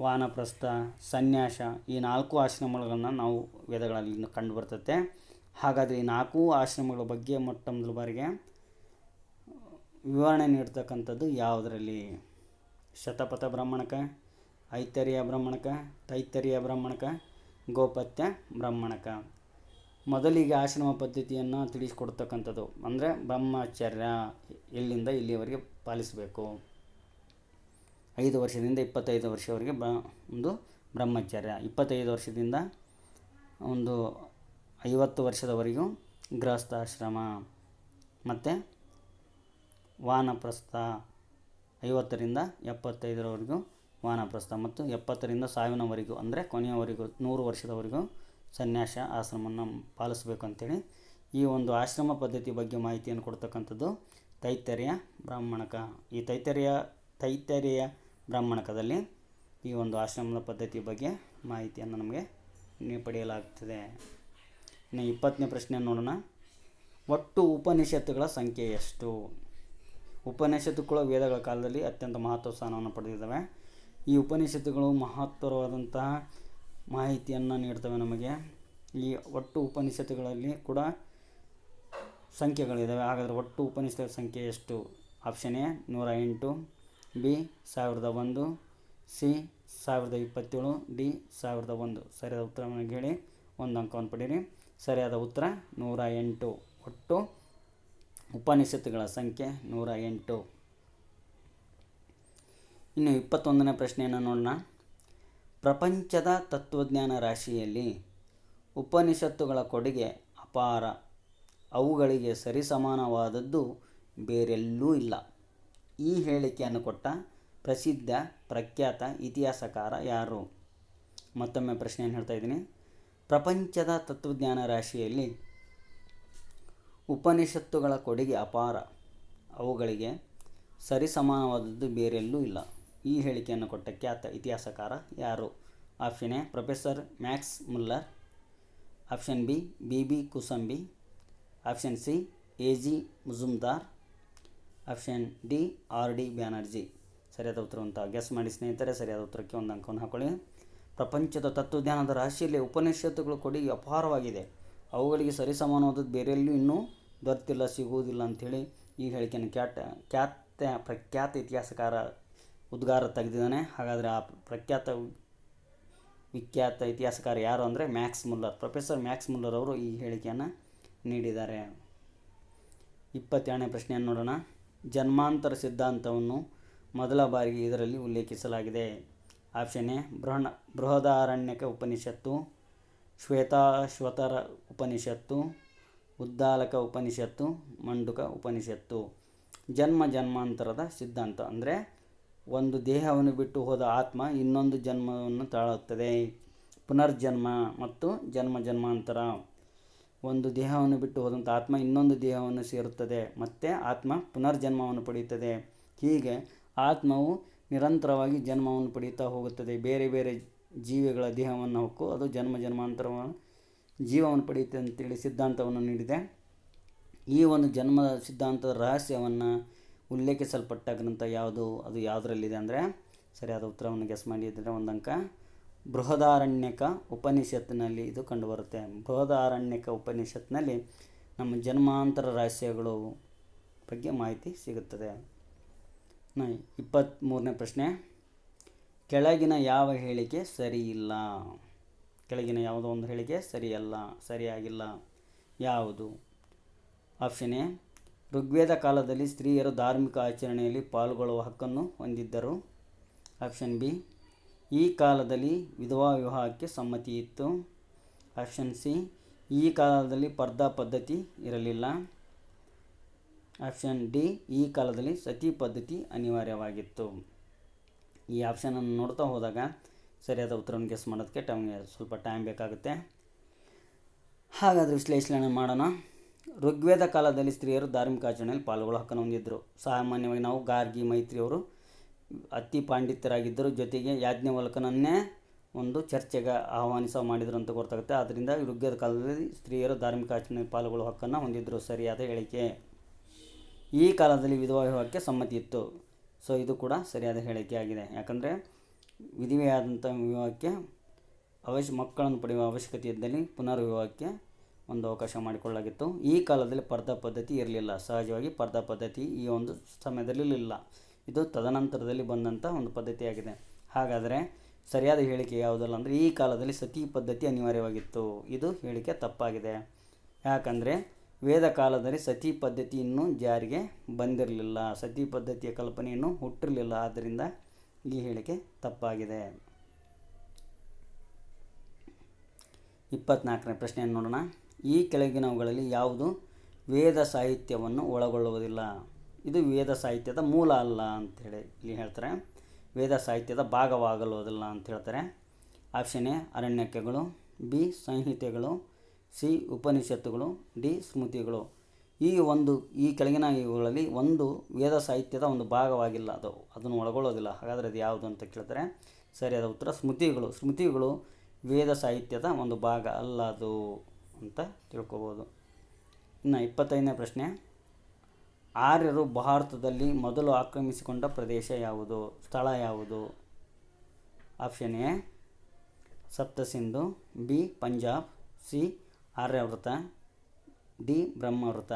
ವಾನಪ್ರಸ್ಥ, ಸನ್ಯಾಸ, ಈ 4 ಆಶ್ರಮಗಳನ್ನು ನಾವು ವೇದಗಳಲ್ಲಿ ಕಂಡುಬರ್ತತೆ. ಹಾಗಾದರೆ ಈ 4 ಆಶ್ರಮಗಳ ಬಗ್ಗೆ ಮೊಟ್ಟ ಮೊದಲ ಬಾರಿಗೆ ವಿವರಣೆ ನೀಡ್ತಕ್ಕಂಥದ್ದು ಯಾವುದರಲ್ಲಿ? ಶತಪಥ ಬ್ರಾಹ್ಮಣಕ, ಐತರೇಯ ಬ್ರಾಹ್ಮಣಕ, ತೈತ್ತರೀಯ ಬ್ರಾಹ್ಮಣಕ, ಗೋಪತ್ಯ ಬ್ರಾಹ್ಮಣಕ. ಮೊದಲಿಗೆ ಆಶ್ರಮ ಪದ್ಧತಿಯನ್ನು ತಿಳಿಸಿಕೊಡ್ತಕ್ಕಂಥದ್ದು ಅಂದರೆ ಬ್ರಹ್ಮಚರ್ಯ ಎಲ್ಲಿಂದ ಇಲ್ಲಿಯವರೆಗೆ ಪಾಲಿಸಬೇಕು. 5 ವರ್ಷದಿಂದ 25 ವರ್ಷವರೆಗೆ ಒಂದು ಬ್ರಹ್ಮಚರ್ಯ, 25 ವರ್ಷದಿಂದ ಒಂದು 50 ವರ್ಷದವರೆಗೂ ಗೃಹಸ್ಥಾಶ್ರಮ, ಮತ್ತು ವಾನಪ್ರಸ್ಥ 50ರಿಂದ 75ರವರೆಗೂ ವಾನಪ್ರಸ್ಥ, ಮತ್ತು 70ರಿಂದ 1000ವರೆಗೂ ಅಂದರೆ ಕೊನೆಯವರೆಗೂ 100 ವರ್ಷದವರೆಗೂ ಸನ್ಯಾಸ ಆಶ್ರಮವನ್ನು ಪಾಲಿಸಬೇಕು ಅಂಥೇಳಿ ಈ ಒಂದು ಆಶ್ರಮ ಪದ್ಧತಿ ಬಗ್ಗೆ ಮಾಹಿತಿಯನ್ನು ಕೊಡ್ತಕ್ಕಂಥದ್ದು ತೈತ್ತರೀಯ ಬ್ರಾಹ್ಮಣಕ. ಈ ತೈತ್ತರೀಯ ಬ್ರಾಹ್ಮಣಕದಲ್ಲಿ ಈ ಒಂದು ಆಶ್ರಮದ ಪದ್ಧತಿ ಬಗ್ಗೆ ಮಾಹಿತಿಯನ್ನು ನಮಗೆ ಪಡೆಯಲಾಗ್ತದೆ. ಇನ್ನು 20ನೇ ಪ್ರಶ್ನೆಯನ್ನು ನೋಡೋಣ. ಒಟ್ಟು ಉಪನಿಷತ್ತುಗಳ ಸಂಖ್ಯೆ ಎಷ್ಟು? ಉಪನಿಷತ್ತುಗಳು ವೇದಗಳ ಕಾಲದಲ್ಲಿ ಅತ್ಯಂತ ಮಹತ್ವ ಸ್ಥಾನವನ್ನು ಪಡೆದಿದ್ದಾವೆ. ಈ ಉಪನಿಷತ್ತುಗಳು ಮಹತ್ತರವಾದಂತಹ ಮಾಹಿತಿಯನ್ನು ನೀಡ್ತವೆ ನಮಗೆ. ಈ ಒಟ್ಟು ಉಪನಿಷತ್ತುಗಳಲ್ಲಿ ಕೂಡ ಸಂಖ್ಯೆಗಳಿದ್ದಾವೆ. ಹಾಗಾದರೆ ಒಟ್ಟು ಉಪನಿಷತ್ತುಗಳ ಸಂಖ್ಯೆ ಎಷ್ಟು? Option A 108, B 1001, C 1027, D 1001. ಸರಿಯಾದ ಉತ್ತರವನ್ನು ಹೇಳಿ 1 ಅಂಕವನ್ನು ಪಡೀರಿ. ಸರಿಯಾದ ಉತ್ತರ 108. ಒಟ್ಟು ಉಪನಿಷತ್ತುಗಳ ಸಂಖ್ಯೆ 108. ಇನ್ನು 21ನೇ ಪ್ರಶ್ನೆಯನ್ನು ನೋಡೋಣ. ಪ್ರಪಂಚದ ತತ್ವಜ್ಞಾನ ರಾಶಿಯಲ್ಲಿ ಉಪನಿಷತ್ತುಗಳ ಕೊಡುಗೆ ಅಪಾರ. ಅವುಗಳಿಗೆ ಸರಿಸಮಾನವಾದದ್ದು ಬೇರೆಲ್ಲೂ ಇಲ್ಲ. ಈ ಹೇಳಿಕೆಯನ್ನು ಕೊಟ್ಟ ಪ್ರಸಿದ್ಧ ಪ್ರಖ್ಯಾತ ಇತಿಹಾಸಕಾರ ಯಾರು? ಮತ್ತೊಮ್ಮೆ ಪ್ರಶ್ನೆಯನ್ನು ಹೇಳ್ತಾ ಇದ್ದೀನಿ. ಪ್ರಪಂಚದ ತತ್ವಜ್ಞಾನ ರಾಶಿಯಲ್ಲಿ ಉಪನಿಷತ್ತುಗಳ ಕೊಡುಗೆ ಅಪಾರ. ಅವುಗಳಿಗೆ ಸರಿಸಮಾನವಾದದ್ದು ಬೇರೆಲ್ಲೂ ಇಲ್ಲ. ಈ ಹೇಳಿಕೆಯನ್ನು ಕೊಟ್ಟ ಖ್ಯಾತ ಇತಿಹಾಸಕಾರ ಯಾರು? Option A professor Max Muller, option B B Kosambi, option C A G. Majumdar, option D R D. Banerjee. ಸರಿಯಾದ ಉತ್ತರವಂತ ಗೆಸ್ ಮಾಡಿ ಸ್ನೇಹಿತರೆ. ಸರಿಯಾದ ಉತ್ತರಕ್ಕೆ 1 ಅಂಕವನ್ನು ಹಾಕೊಳ್ಳಿ. ಪ್ರಪಂಚದ ತತ್ವಜ್ಞಾನದ ರಾಶಿಯಲ್ಲಿ ಉಪನಿಷತ್ತುಗಳು ಕೊಡುಗೆ ಅಪಾರವಾಗಿದೆ. ಅವುಗಳಿಗೆ ಸರಿಸಮಾನವಾದದ್ದು ಬೇರೆಲ್ಲೂ ಇನ್ನೂ ದೊರೆತಿಲ್ಲ, ಸಿಗುವುದಿಲ್ಲ ಅಂಥೇಳಿ ಈ ಹೇಳಿಕೆಯನ್ನು ಪ್ರಖ್ಯಾತ ಇತಿಹಾಸಕಾರ ಉದ್ಗಾರ ತೆಗೆದಿದ್ದಾನೆ. ಹಾಗಾದರೆ ಆ ವಿಖ್ಯಾತ ಇತಿಹಾಸಕಾರ ಯಾರು ಅಂದರೆ Max Muller. Professor Max Muller ಅವರು ಈ ಹೇಳಿಕೆಯನ್ನು ನೀಡಿದ್ದಾರೆ. 22ನೇ ಪ್ರಶ್ನೆಯನ್ನು ನೋಡೋಣ. ಜನ್ಮಾಂತರ ಸಿದ್ಧಾಂತವನ್ನು ಮೊದಲ ಬಾರಿಗೆ ಇದರಲ್ಲಿ ಉಲ್ಲೇಖಿಸಲಾಗಿದೆ. ಆಪ್ಷನ್ ಎ ಬೃಹದಾರಣ್ಯಕ ಉಪನಿಷತ್ತು, ಶ್ವೇತಾಶ್ವತರ ಉಪನಿಷತ್ತು, ಉದ್ದಾಲಕ ಉಪನಿಷತ್ತು, ಮಂಡುಕ ಉಪನಿಷತ್ತು. ಜನ್ಮಾಂತರದ ಸಿದ್ಧಾಂತ ಅಂದರೆ ಒಂದು ದೇಹವನ್ನು ಬಿಟ್ಟು ಹೋದ ಆತ್ಮ ಇನ್ನೊಂದು ಜನ್ಮವನ್ನು ತಾಳುತ್ತದೆ. ಪುನರ್ಜನ್ಮ ಮತ್ತು ಜನ್ಮಾಂತರ. ಒಂದು ದೇಹವನ್ನು ಬಿಟ್ಟು ಹೋದಂಥ ಆತ್ಮ ಇನ್ನೊಂದು ದೇಹವನ್ನು ಸೇರುತ್ತದೆ ಮತ್ತು ಆತ್ಮ ಪುನರ್ಜನ್ಮವನ್ನು ಪಡೆಯುತ್ತದೆ. ಹೀಗೆ ಆತ್ಮವು ನಿರಂತರವಾಗಿ ಜನ್ಮವನ್ನು ಪಡೆಯುತ್ತಾ ಹೋಗುತ್ತದೆ. ಬೇರೆ ಬೇರೆ ಜೀವಿಗಳ ದೇಹವನ್ನು ಹೊಕ್ಕು ಅದು ಜನ್ಮಾಂತರವನ್ನು ಜೀವವನ್ನು ಪಡೆಯುತ್ತೆ ಅಂತೇಳಿ ಸಿದ್ಧಾಂತವನ್ನು ನೀಡಿದೆ. ಈ ಒಂದು ಜನ್ಮದ ಸಿದ್ಧಾಂತದ ರಹಸ್ಯವನ್ನು ಉಲ್ಲೇಖಿಸಲ್ಪಟ್ಟ ಗ್ರಂಥ ಯಾವುದು? ಅದು ಯಾವುದರಲ್ಲಿದೆ ಅಂದರೆ ಸರಿಯಾದ ಉತ್ತರವನ್ನು ಗೆಸ್ ಮಾಡಿದರೆ 1 ಅಂಕ. ಬೃಹದಾರಣ್ಯಕ ಉಪನಿಷತ್ತಿನಲ್ಲಿ ಇದು ಕಂಡುಬರುತ್ತೆ. ಬೃಹದಾರಣ್ಯಕ ಉಪನಿಷತ್ತಿನಲ್ಲಿ ನಮ್ಮ ಜನ್ಮಾಂತರ ರಹಸ್ಯಗಳು ಬಗ್ಗೆ ಮಾಹಿತಿ ಸಿಗುತ್ತದೆ. 23ನೇ ಪ್ರಶ್ನೆ, ಕೆಳಗಿನ ಯಾವ ಹೇಳಿಕೆ ಸರಿಯಿಲ್ಲ? ಕೆಳಗಿನ ಯಾವುದೋ ಒಂದು ಹೇಳಿಕೆ ಸರಿಯಲ್ಲ, ಸರಿಯಾಗಿಲ್ಲ. ಯಾವುದು? ಆಪ್ಷನ್ ಎ, ಋಗ್ವೇದ ಕಾಲದಲ್ಲಿ ಸ್ತ್ರೀಯರು ಧಾರ್ಮಿಕ ಆಚರಣೆಯಲ್ಲಿ ಪಾಲ್ಗೊಳ್ಳುವ ಹಕ್ಕನ್ನು ಹೊಂದಿದ್ದರು. ಆಪ್ಷನ್ ಬಿ, ಈ ಕಾಲದಲ್ಲಿ ವಿಧವಾ ವಿವಾಹಕ್ಕೆ ಸಮ್ಮತಿ ಇತ್ತು. ಆಪ್ಷನ್ ಸಿ, ಈ ಕಾಲದಲ್ಲಿ ಪರ್ದಾ ಪದ್ಧತಿ ಇರಲಿಲ್ಲ. ಆಪ್ಷನ್ ಡಿ, ಈ ಕಾಲದಲ್ಲಿ ಸತಿ ಪದ್ಧತಿ ಅನಿವಾರ್ಯವಾಗಿತ್ತು. ಈ ಆಪ್ಷನನ್ನು ನೋಡ್ತಾ ಹೋದಾಗ ಸರಿಯಾದ ಉತ್ತರವನ್ನು ಗೆಸ್ ಮಾಡೋದಕ್ಕೆ ಸ್ವಲ್ಪ ಟೈಮ್ ಬೇಕಾಗುತ್ತೆ. ಹಾಗಾದರೆ ವಿಶ್ಲೇಷಣೆ ಮಾಡೋಣ. ಋಗ್ವೇದ ಕಾಲದಲ್ಲಿ ಸ್ತ್ರೀಯರು ಧಾರ್ಮಿಕ ಆಚರಣೆಯಲ್ಲಿ ಪಾಲ್ಗೊಳ್ಳೋ ಹಕ್ಕನ್ನು ಹೊಂದಿದ್ದರು. ಸಾಮಾನ್ಯವಾಗಿ ನಾವು ಗಾರ್ಗಿ ಮೈತ್ರಿಯವರು ಅತಿ ಪಾಂಡಿತ್ಯರಾಗಿದ್ದರು, ಜೊತೆಗೆ ಯಾಜ್ಞವಲ್ಕನನ್ನೇ ಒಂದು ಚರ್ಚೆಗೆ ಮಾಡಿದರು ಅಂತ ಗೊತ್ತಾಗುತ್ತೆ. ಆದ್ದರಿಂದ ಋಗ್ವೇದ ಕಾಲದಲ್ಲಿ ಸ್ತ್ರೀಯರು ಧಾರ್ಮಿಕ ಆಚರಣೆಯಲ್ಲಿ ಪಾಲ್ಗೊಳ್ಳೋ ಹಕ್ಕನ್ನು ಹೊಂದಿದ್ದರು, ಸರಿಯಾದ ಹೇಳಿಕೆ. ಈ ಕಾಲದಲ್ಲಿ ವಿಧವಾ ವಿವಾಹಕ್ಕೆ ಸಮ್ಮತಿ ಇತ್ತು. ಸೊ ಇದು ಕೂಡ ಸರಿಯಾದ ಹೇಳಿಕೆಯಾಗಿದೆ. ಯಾಕಂದರೆ ವಿಧವೆಯಾದಂಥ ವಿವಾಹಕ್ಕೆ ಮಕ್ಕಳನ್ನು ಪಡೆಯುವ ಅವಶ್ಯಕತೆ ಇದ್ದಲ್ಲಿ ಪುನರ್ವಿವಾಹಕ್ಕೆ ಒಂದು ಅವಕಾಶ ಮಾಡಿಕೊಳ್ಳಲಾಗಿತ್ತು. ಈ ಕಾಲದಲ್ಲಿ ಪರ್ದಾ ಪದ್ಧತಿ ಇರಲಿಲ್ಲ. ಸಹಜವಾಗಿ ಪರ್ದಾ ಪದ್ಧತಿ ಈ ಒಂದು ಸಮಯದಲ್ಲಿ ಇರಲಿಲ್ಲ. ಇದು ತದನಂತರದಲ್ಲಿ ಬಂದಂಥ ಒಂದು ಪದ್ಧತಿಯಾಗಿದೆ. ಹಾಗಾದರೆ ಸರಿಯಾದ ಹೇಳಿಕೆ ಯಾವುದಲ್ಲ ಅಂದರೆ ಈ ಕಾಲದಲ್ಲಿ ಸತಿ ಪದ್ಧತಿ ಅನಿವಾರ್ಯವಾಗಿತ್ತು. ಇದು ಹೇಳಿಕೆ ತಪ್ಪಾಗಿದೆ. ಯಾಕಂದರೆ ವೇದ ಕಾಲದಲ್ಲಿ ಸತಿ ಪದ್ಧತಿ ಇನ್ನೂ ಜಾರಿಗೆ ಬಂದಿರಲಿಲ್ಲ. ಸತಿ ಪದ್ಧತಿಯ ಕಲ್ಪನೆ ಇನ್ನೂ ಹುಟ್ಟಿರಲಿಲ್ಲ. ಆದ್ದರಿಂದ ಈ ಹೇಳಿಕೆ ತಪ್ಪಾಗಿದೆ. 24ನೇ ಪ್ರಶ್ನೆಯನ್ನು ನೋಡೋಣ. ಈ ಕೆಳಗಿನವುಗಳಲ್ಲಿ ಯಾವುದು ವೇದ ಸಾಹಿತ್ಯವನ್ನು ಒಳಗೊಳ್ಳುವುದಿಲ್ಲ? ಇದು ವೇದ ಸಾಹಿತ್ಯದ ಮೂಲ ಅಲ್ಲ ಅಂಥೇಳಿ ಇಲ್ಲಿ ಹೇಳ್ತಾರೆ. ವೇದ ಸಾಹಿತ್ಯದ ಭಾಗವಾಗಲುವುದಿಲ್ಲ ಅಂತ ಹೇಳ್ತಾರೆ. ಆಪ್ಷನ್ ಎ, ಅರಣ್ಯಕಗಳು. ಬಿ, ಸಂಹಿತೆಗಳು. ಸಿ, ಉಪನಿಷತ್ತುಗಳು. ಡಿ, ಸ್ಮೃತಿಗಳು. ಈ ಕೆಳಗಿನ ಇವುಗಳಲ್ಲಿ ಒಂದು ವೇದ ಸಾಹಿತ್ಯದ ಒಂದು ಭಾಗವಾಗಿಲ್ಲ, ಅದನ್ನು ಒಳಗೊಳ್ಳೋದಿಲ್ಲ. ಹಾಗಾದರೆ ಅದು ಯಾವುದು ಅಂತ ಕೇಳ್ತಾರೆ. ಸರಿಯಾದ ಉತ್ತರ ಸ್ಮೃತಿಗಳು. ಸ್ಮೃತಿಗಳು ವೇದ ಸಾಹಿತ್ಯದ ಒಂದು ಭಾಗ ಅಲ್ಲ ಅದು ಅಂತ ತಿಳ್ಕೊಬೋದು. ಇನ್ನು 25ನೇ ಪ್ರಶ್ನೆ, ಆರ್ಯರು ಭಾರತದಲ್ಲಿ ಮೊದಲು ಆಕ್ರಮಿಸಿಕೊಂಡ ಪ್ರದೇಶ ಯಾವುದು? ಸ್ಥಳ ಯಾವುದು? Option A, Saptasindhu. B, Punjab. C, Aryavarta. D, Brahmavarta.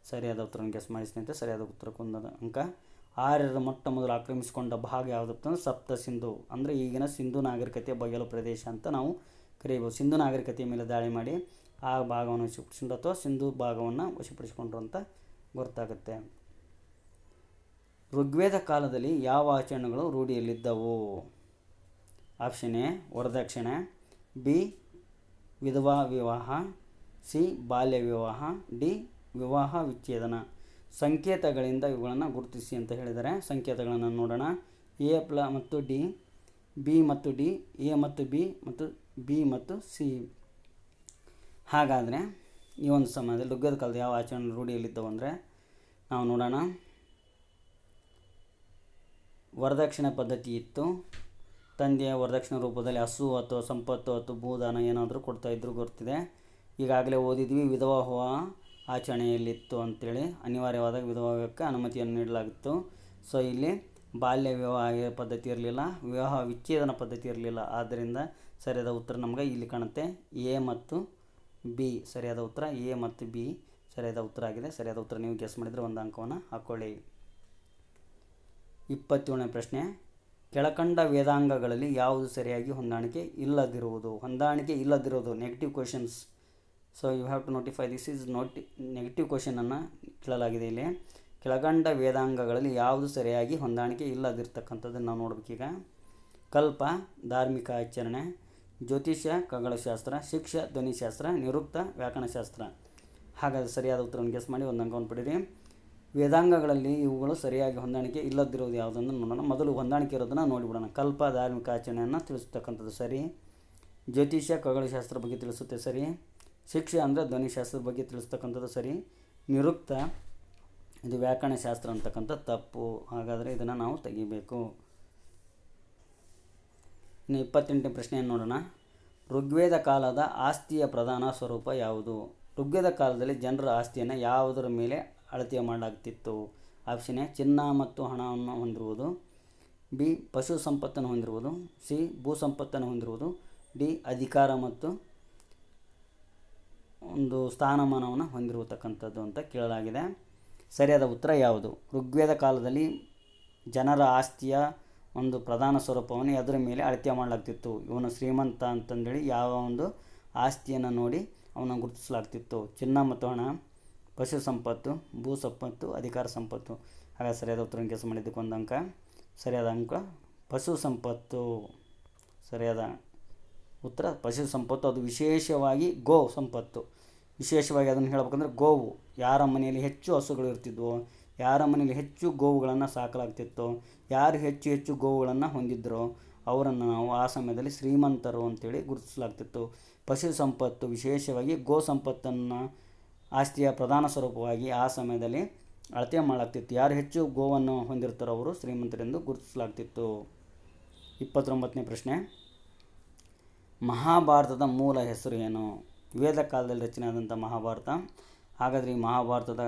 ಸರಿಯಾದ ಉತ್ತರವನ್ನು ಗೆಸ್ ಮಾಡಿ ಸ್ನೇಹಿತರೆ. ಸರಿಯಾದ ಉತ್ತರಕ್ಕೊಂದು ಅಂಕ. ಆರ್ಯರು ಮೊಟ್ಟ ಮೊದಲು ಆಕ್ರಮಿಸಿಕೊಂಡ ಭಾಗ ಯಾವುದಪ್ಪ ಅಂದರೆ ಸಪ್ತಸಿಂಧು, ಅಂದರೆ ಈಗಿನ ಸಿಂಧು ನಾಗರಿಕತೆಯ ಬಯಲು ಪ್ರದೇಶ ಅಂತ ನಾವು ಕರೀಬೋದು. ಸಿಂಧು ನಾಗರಿಕತೆಯ ಮೇಲೆ ದಾಳಿ ಮಾಡಿ ಆ ಭಾಗವನ್ನು ವಶಪಡಿಸಿಕೊಂಡು ಅಥವಾ ಸಿಂಧು ಭಾಗವನ್ನು ವಶಪಡಿಸಿಕೊಂಡ್ರು ಅಂತ ಗೊತ್ತಾಗುತ್ತೆ. ಋಗ್ವೇದ ಕಾಲದಲ್ಲಿ ಯಾವ ಆಚರಣೆಗಳು ರೂಢಿಯಲ್ಲಿದ್ದವು? ಆಪ್ಷನ್ ಎ, ವರದಕ್ಷಿಣೆ. ಬಿ, ವಿಧವಾ ವಿವಾಹ. ಸಿ, ಬಾಲ್ಯ ವಿವಾಹ. ಡಿ, ವಿವಾಹ ವಿಚ್ಛೇದನ. ಸಂಕೇತಗಳಿಂದ ಇವುಗಳನ್ನು ಗುರುತಿಸಿ ಅಂತ ಹೇಳಿದ್ದಾರೆ. ಸಂಕೇತಗಳನ್ನು ನೋಡೋಣ. ಎ ಮತ್ತು ಡಿ, ಬಿ ಮತ್ತು ಡಿ, ಎ ಮತ್ತು ಬಿ ಮತ್ತು ಬಿ ಮತ್ತು ಸಿ. ಹಾಗಾದರೆ ಈ ಒಂದು ಸಮಯದಲ್ಲಿ ಋಗ್ವೇದ ಕಾಲದ ಯಾವ ಆಚರಣೆ ರೂಢಿಯಲ್ಲಿದ್ದವು ಅಂದರೆ ನಾವು ನೋಡೋಣ. ವರದಕ್ಷಿಣೆ ಪದ್ಧತಿ ಇತ್ತು. ತಂದೆಯ ವರದಕ್ಷಿಣೆ ರೂಪದಲ್ಲಿ ಹಸು ಅಥವಾ ಸಂಪತ್ತು ಅಥವಾ ಭೂದಾನ ಏನಾದರೂ ಕೊಡ್ತಾಯಿದ್ರು ಗೊತ್ತಿದೆ. ಈಗಾಗಲೇ ಓದಿದ್ವಿ ವಿಧವಾ ವಿವಾಹ ಆಚರಣೆಯಲ್ಲಿತ್ತು ಅಂಥೇಳಿ. ಅನಿವಾರ್ಯವಾದಾಗ ವಿಧವಾ ವಿವಾಹಕ್ಕೆ ಅನುಮತಿಯನ್ನು ನೀಡಲಾಗಿತ್ತು. ಸೊ ಇಲ್ಲಿ ಬಾಲ್ಯ ವಿವಾಹ ಪದ್ಧತಿ ಇರಲಿಲ್ಲ, ವಿವಾಹ ವಿಚ್ಛೇದನ ಪದ್ಧತಿ ಇರಲಿಲ್ಲ. ಆದ್ದರಿಂದ ಸರಿಯಾದ ಉತ್ತರ ನಮಗೆ ಇಲ್ಲಿ ಕಾಣುತ್ತೆ ಎ ಮತ್ತು ಬಿ. ಸರಿಯಾದ ಉತ್ತರ ಎ ಮತ್ತು ಬಿ ಸರಿಯಾದ ಉತ್ತರ ಆಗಿದೆ. ಸರಿಯಾದ ಉತ್ತರ ನೀವು ಗೆಸ್ ಮಾಡಿದರೆ ಒಂದು ಅಂಕವನ್ನು ಹಾಕ್ಕೊಳ್ಳಿ. 27ನೇ ಪ್ರಶ್ನೆ, ಕೆಳಕಂಡ ವೇದಾಂಗಗಳಲ್ಲಿ ಯಾವುದು ಸರಿಯಾಗಿ ಹೊಂದಾಣಿಕೆ ಇಲ್ಲದಿರುವುದು negative questions. So you have to notify this is negative ಕ್ವೆಶನನ್ನು ಕೇಳಲಾಗಿದೆ ಇಲ್ಲಿ. ಕೆಳಕಂಡ ವೇದಾಂಗಗಳಲ್ಲಿ ಯಾವುದು ಸರಿಯಾಗಿ ಹೊಂದಾಣಿಕೆ ಇಲ್ಲದಿರ್ತಕ್ಕಂಥದ್ದನ್ನು ನಾವು ನೋಡಬೇಕೀಗ. ಕಲ್ಪ ಧಾರ್ಮಿಕ ಆಚರಣೆ, ಜ್ಯೋತಿಷ್ಯ ಖಗೋಳಶಾಸ್ತ್ರ, ಶಿಕ್ಷ ಧ್ವನಿಶಾಸ್ತ್ರ, ನಿರುಕ್ತ ವ್ಯಾಕರಣಶಾಸ್ತ್ರ. ಹಾಗಾದರೆ ಸರಿಯಾದ ಉತ್ತರವನ್ನು ಗೆಸ್ ಮಾಡಿ ಒಂದು ಅಂಕವನ್ನು ಪಡೀರಿ. ವೇದಾಂಗಗಳಲ್ಲಿ ಇವುಗಳು ಸರಿಯಾಗಿ ಹೊಂದಾಣಿಕೆ ಇಲ್ಲದಿರುವುದು ಯಾವುದನ್ನು ನೋಡೋಣ. ಮೊದಲು ಹೊಂದಾಣಿಕೆ ಇರೋದನ್ನು ನೋಡಿಬಿಡೋಣ. ಕಲ್ಪ ಧಾರ್ಮಿಕ ಆಚರಣೆಯನ್ನು ತಿಳಿಸ್ತಕ್ಕಂಥದ್ದು ಸರಿ. ಜ್ಯೋತಿಷ್ಯ ಖಗೋಳಶಾಸ್ತ್ರ ಬಗ್ಗೆ ತಿಳಿಸುತ್ತೆ ಸರಿ. ಶಿಕ್ಷೆ ಅಂದರೆ ಧ್ವನಿಶಾಸ್ತ್ರದ ಬಗ್ಗೆ ತಿಳಿಸ್ತಕ್ಕಂಥದ್ದು ಸರಿ. ನಿರುಕ್ತ ಇದು ವ್ಯಾಕರಣಶಾಸ್ತ್ರ ಅಂತಕ್ಕಂಥ ತಪ್ಪು. ಹಾಗಾದರೆ ಇದನ್ನು ನಾವು ತೆಗಿಬೇಕು. ಇನ್ನು 28ನೇ ಪ್ರಶ್ನೆಯನ್ನು ನೋಡೋಣ. ಋಗ್ವೇದ ಕಾಲದ ಆಸ್ತಿಯ ಪ್ರಧಾನ ಸ್ವರೂಪ ಯಾವುದು? ಋಗ್ವೇದ ಕಾಲದಲ್ಲಿ ಜನರ ಆಸ್ತಿಯನ್ನು ಯಾವುದರ ಮೇಲೆ ಅಳತೆ ಮಾಡಲಾಗ್ತಿತ್ತು? ಆಪ್ಷನ್ ಎ, ಚಿನ್ನ ಮತ್ತು ಹಣವನ್ನು ಹೊಂದಿರುವುದು. ಬಿ, ಪಶು ಸಂಪತ್ತನ್ನು ಹೊಂದಿರುವುದು. ಸಿ, ಭೂ ಸಂಪತ್ತನ್ನು ಹೊಂದಿರುವುದು. ಡಿ, ಅಧಿಕಾರ ಮತ್ತು ಒಂದು ಸ್ಥಾನಮಾನವನ್ನು ಹೊಂದಿರತಕ್ಕಂಥದ್ದು ಅಂತ ಕೇಳಲಾಗಿದೆ. ಸರಿಯಾದ ಉತ್ತರ ಯಾವುದು? ಋಗ್ವೇದ ಕಾಲದಲ್ಲಿ ಜನರ ಆಸ್ತಿಯ ಒಂದು ಪ್ರಧಾನ ಸ್ವರೂಪವನ್ನು ಅದರ ಮೇಲೆ ಅಳತೆ ಮಾಡಲಾಗ್ತಿತ್ತು. ಇವನು ಶ್ರೀಮಂತ ಅಂತಂದೇಳಿ ಯಾವ ಒಂದು ಆಸ್ತಿಯನ್ನು ನೋಡಿ ಅವನ ಗುರುತಿಸಲಾಗ್ತಿತ್ತು. ಚಿನ್ನ ಮತ್ತು ಹಣ, ಪಶು ಸಂಪತ್ತು, ಭೂ ಸಂಪತ್ತು, ಅಧಿಕಾರ ಸಂಪತ್ತು. ಹಾಗಾಗಿ ಸರಿಯಾದ ಉತ್ತರ ಕೆಲಸ ಮಾಡಿದ್ದಕ್ಕೆ ಒಂದು ಅಂಕ. ಸರಿಯಾದ ಅಂಕ ಪಶು ಸಂಪತ್ತು. ಸರಿಯಾದ ಉತ್ತರ ಪಶು ಸಂಪತ್ತು. ಅದು ವಿಶೇಷವಾಗಿ ಗೋ ಸಂಪತ್ತು. ವಿಶೇಷವಾಗಿ ಅದನ್ನು ಹೇಳಬೇಕಂದ್ರೆ ಗೋವು ಯಾರ ಮನೆಯಲ್ಲಿ ಹೆಚ್ಚು ಹಸುಗಳು ಇರ್ತಿದ್ವೋ, ಯಾರ ಮನೆಯಲ್ಲಿ ಹೆಚ್ಚು ಗೋವುಗಳನ್ನು ಸಾಕಲಾಗ್ತಿತ್ತೋ, ಯಾರು ಹೆಚ್ಚು ಹೆಚ್ಚು ಗೋವುಗಳನ್ನು ಹೊಂದಿದ್ದರೋ ಅವರನ್ನು ನಾವು ಆ ಸಮಯದಲ್ಲಿ ಶ್ರೀಮಂತರು ಅಂತೇಳಿ ಗುರುತಿಸಲಾಗ್ತಿತ್ತು. ಪಶು ಸಂಪತ್ತು ವಿಶೇಷವಾಗಿ ಗೋ ಸಂಪತ್ತನ್ನು ಆಸ್ತಿಯ ಪ್ರಧಾನ ಸ್ವರೂಪವಾಗಿ ಆ ಸಮಯದಲ್ಲಿ ಅಳತೆ ಮಾಡಲಾಗ್ತಿತ್ತು. ಯಾರು ಹೆಚ್ಚು ಗೋವನ್ನು ಹೊಂದಿರ್ತಾರೋ ಅವರು ಶ್ರೀಮಂತರೆಂದು ಗುರುತಿಸಲಾಗ್ತಿತ್ತು. 29ನೇ ಪ್ರಶ್ನೆ, ಮಹಾಭಾರತದ ಮೂಲ ಹೆಸರು ಏನು? ವೇದ ಕಾಲದಲ್ಲಿ ರಚನೆ ಆದಂಥ ಮಹಾಭಾರತ. ಹಾಗಾದರೆ ಈ ಮಹಾಭಾರತದ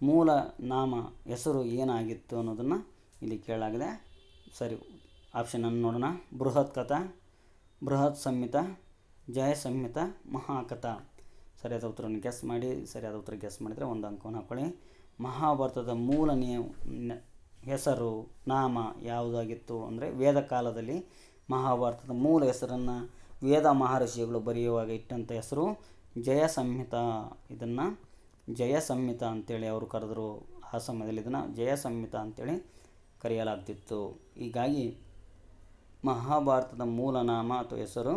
ಮೂಲ ನಾಮ ಹೆಸರು ಏನಾಗಿತ್ತು ಅನ್ನೋದನ್ನು ಇಲ್ಲಿ ಕೇಳಲಾಗಿದೆ. ಸರಿ, ಆಪ್ಷನನ್ನು ನೋಡೋಣ. ಬೃಹತ್ ಕಥಾ, ಬೃಹತ್ ಸಂಹಿತ, ಜಯ ಸಂಹಿತ, ಮಹಾಕಥಾ. ಸರಿಯಾದ ಉತ್ತರವನ್ನು ಗೆಸ್ ಮಾಡಿ. ಸರಿಯಾದ ಉತ್ತರ ಗೆಸ್ ಮಾಡಿದರೆ ಒಂದು ಅಂಕವನ್ನು ಹಾಕೊಳ್ಳಿ. ಮಹಾಭಾರತದ ಮೂಲ ಹೆಸರು ನಾಮ ಯಾವುದಾಗಿತ್ತು ಅಂದರೆ ವೇದ ಕಾಲದಲ್ಲಿ ಮಹಾಭಾರತದ ಮೂಲ ಹೆಸರನ್ನು ವೇದ ಮಹರ್ಷಿಗಳು ಬರೆಯುವಾಗ ಇಟ್ಟಂಥ ಹೆಸರು ಜಯ ಸಂಹಿತ. ಇದನ್ನು ಜಯ ಸಂಹಿತ ಅಂತೇಳಿ ಅವರು ಕರೆದರು. ಆ ಸಮಯದಲ್ಲಿ ಇದನ್ನು ಜಯ ಸಂಹಿತ ಅಂತೇಳಿ ಕರೆಯಲಾಗ್ತಿತ್ತು. ಹೀಗಾಗಿ ಮಹಾಭಾರತದ ಮೂಲ ನಾಮ ಅಥವಾ ಹೆಸರು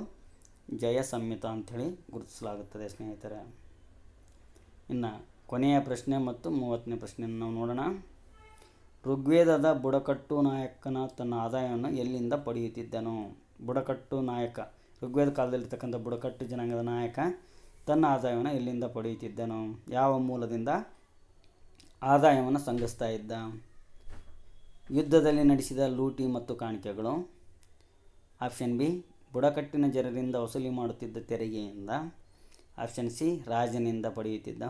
ಜಯ ಸಂಹಿತ ಅಂಥೇಳಿ ಗುರುತಿಸಲಾಗುತ್ತದೆ ಸ್ನೇಹಿತರೆ. ಇನ್ನು ಕೊನೆಯ ಪ್ರಶ್ನೆ ಮತ್ತು 30ನೇ ಪ್ರಶ್ನೆಯನ್ನು ನಾವು ನೋಡೋಣ. ಋಗ್ವೇದದ ಬುಡಕಟ್ಟು ನಾಯಕನ ತನ್ನ ಆದಾಯವನ್ನು ಎಲ್ಲಿಂದ ಪಡೆಯುತ್ತಿದ್ದನು? ಬುಡಕಟ್ಟು ನಾಯಕ, ಋಗ್ವೇದ ಕಾಲದಲ್ಲಿರ್ತಕ್ಕಂಥ ಬುಡಕಟ್ಟು ಜನಾಂಗದ ನಾಯಕ ತನ್ನ ಆದಾಯವನ್ನು ಎಲ್ಲಿಂದ ಪಡೆಯುತ್ತಿದ್ದನು? ಯಾವ ಮೂಲದಿಂದ ಆದಾಯವನ್ನು ಸಂಗ್ರಹಿಸ್ತಾ ಇದ್ದ? ಯುದ್ಧದಲ್ಲಿ ನಡೆಸಿದ ಲೂಟಿ ಮತ್ತು ಕಾಣಿಕೆಗಳು. ಆಪ್ಷನ್ ಬಿ, ಬುಡಕಟ್ಟಿನ ಜನರಿಂದ ವಸೂಲಿ ಮಾಡುತ್ತಿದ್ದ ತೆರಿಗೆಯಿಂದ. ಆಪ್ಷನ್ ಸಿ, ರಾಜನಿಂದ ಪಡೆಯುತ್ತಿದ್ದ.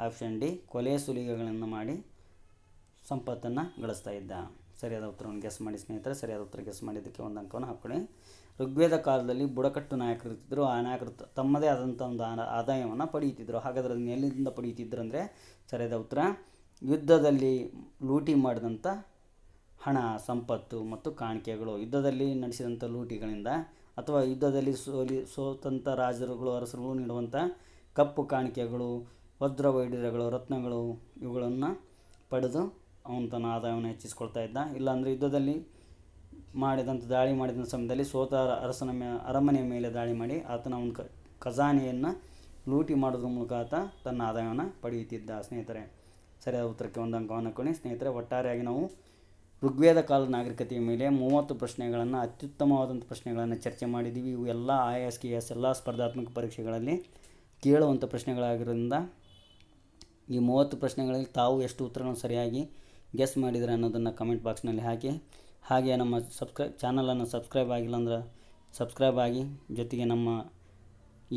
ಆಪ್ಷನ್ ಡಿ, ಕೊಲೆ ಸುಲಿಗೆಗಳನ್ನು ಮಾಡಿ ಸಂಪತ್ತನ್ನು ಗಳಿಸ್ತಾ ಇದ್ದ. ಸರಿಯಾದ ಉತ್ತರವನ್ನು ಗೆಸ್ ಮಾಡಿ ಸ್ನೇಹಿತರೆ. ಸರಿಯಾದ ಉತ್ತರ ಗೆಸ್ ಮಾಡಿದ್ದಕ್ಕೆ ಒಂದು ಅಂಕವನ್ನು ಹಾಕ್ಕೊಳ್ಳಿ. ಋಗ್ವೇದ ಕಾಲದಲ್ಲಿ ಬುಡಕಟ್ಟು ನಾಯಕರು ಇರ್ತಿದ್ರು. ಆ ನಾಯಕರು ತಮ್ಮದೇ ಆದಂಥ ಒಂದು ಆದಾಯವನ್ನು ಪಡೆಯುತ್ತಿದ್ದರು. ಹಾಗಾದರೆ ಅದನ್ನು ಎಲ್ಲಿಂದ ಪಡೆಯುತ್ತಿದ್ದರು ಅಂದರೆ ಸರಿಯಾದ ಉತ್ತರ ಯುದ್ಧದಲ್ಲಿ ಲೂಟಿ ಮಾಡಿದಂಥ ಹಣ, ಸಂಪತ್ತು ಮತ್ತು ಕಾಣಿಕೆಗಳು. ಯುದ್ಧದಲ್ಲಿ ನಡೆಸಿದಂಥ ಲೂಟಿಗಳಿಂದ ಅಥವಾ ಯುದ್ಧದಲ್ಲಿ ಸೋತಂಥ ರಾಜರುಗಳು, ಅರಸರುಗಳು ನೀಡುವಂಥ ಕಪ್ಪು ಕಾಣಿಕೆಗಳು, ವಜ್ರ ವೈಢೂರ್ಯಗಳು, ರತ್ನಗಳು ಇವುಗಳನ್ನು ಪಡೆದು ಅವನು ತನ್ನ ಆದಾಯವನ್ನು ಹೆಚ್ಚಿಸ್ಕೊಳ್ತಾ ಇದ್ದ. ಇಲ್ಲಾಂದರೆ ಯುದ್ಧದಲ್ಲಿ ದಾಳಿ ಮಾಡಿದಂಥ ಸಮಯದಲ್ಲಿ ಸೋತ ಅರಸನ ಅರಮನೆಯ ಮೇಲೆ ದಾಳಿ ಮಾಡಿ ಆತನ ಒಂದು ಖಜಾನೆಯನ್ನು ಲೂಟಿ ಮಾಡೋದ್ರ ಮೂಲಕ ಆತ ತನ್ನ ಆದಾಯವನ್ನು ಪಡೆಯುತ್ತಿದ್ದ ಸ್ನೇಹಿತರೆ. ಸರಿಯಾದ ಉತ್ತರಕ್ಕೆ ಒಂದು ಅಂಕವನ್ನು ಹಾಕೊಳ್ಳಿ ಸ್ನೇಹಿತರೆ. ಒಟ್ಟಾರೆಯಾಗಿ ನಾವು ಋಗ್ವೇದ ಕಾಲದ ನಾಗರಿಕತೆಯ ಮೇಲೆ 30 ಪ್ರಶ್ನೆಗಳನ್ನು, ಅತ್ಯುತ್ತಮವಾದಂಥ ಪ್ರಶ್ನೆಗಳನ್ನು ಚರ್ಚೆ ಮಾಡಿದ್ದೀವಿ. ಇವು ಎಲ್ಲ IAS KS ಎಲ್ಲ ಸ್ಪರ್ಧಾತ್ಮಕ ಪರೀಕ್ಷೆಗಳಲ್ಲಿ ಕೇಳುವಂಥ ಪ್ರಶ್ನೆಗಳಾಗಿರೋದ್ರಿಂದ ಈ 30 ಪ್ರಶ್ನೆಗಳಲ್ಲಿ ತಾವು ಎಷ್ಟು ಉತ್ತರಗಳನ್ನು ಸರಿಯಾಗಿ ಗೆಸ್ ಮಾಡಿದರೆ ಅನ್ನೋದನ್ನು ಕಮೆಂಟ್ ಬಾಕ್ಸ್ನಲ್ಲಿ ಹಾಕಿ. ಹಾಗೆ ನಮ್ಮ ಚಾನಲನ್ನು ಸಬ್ಸ್ಕ್ರೈಬ್ ಆಗಿಲ್ಲ ಅಂದ್ರೆ ಸಬ್ಸ್ಕ್ರೈಬ್ ಆಗಿ, ಜೊತೆಗೆ ನಮ್ಮ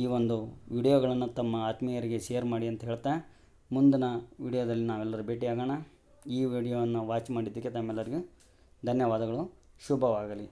ಈ ಒಂದು ವಿಡಿಯೋಗಳನ್ನು ತಮ್ಮ ಆತ್ಮೀಯರಿಗೆ ಶೇರ್ ಮಾಡಿ ಅಂತ ಹೇಳ್ತಾ ಮುಂದಿನ ವಿಡಿಯೋದಲ್ಲಿ ನಾವೆಲ್ಲರೂ ಭೇಟಿಯಾಗೋಣ. ಈ ವಿಡಿಯೋವನ್ನು ವಾಚ್ ಮಾಡಿದ್ದಕ್ಕೆ ತಮ್ಮೆಲ್ಲರಿಗೂ ಧನ್ಯವಾದಗಳು. ಶುಭವಾಗಲಿ.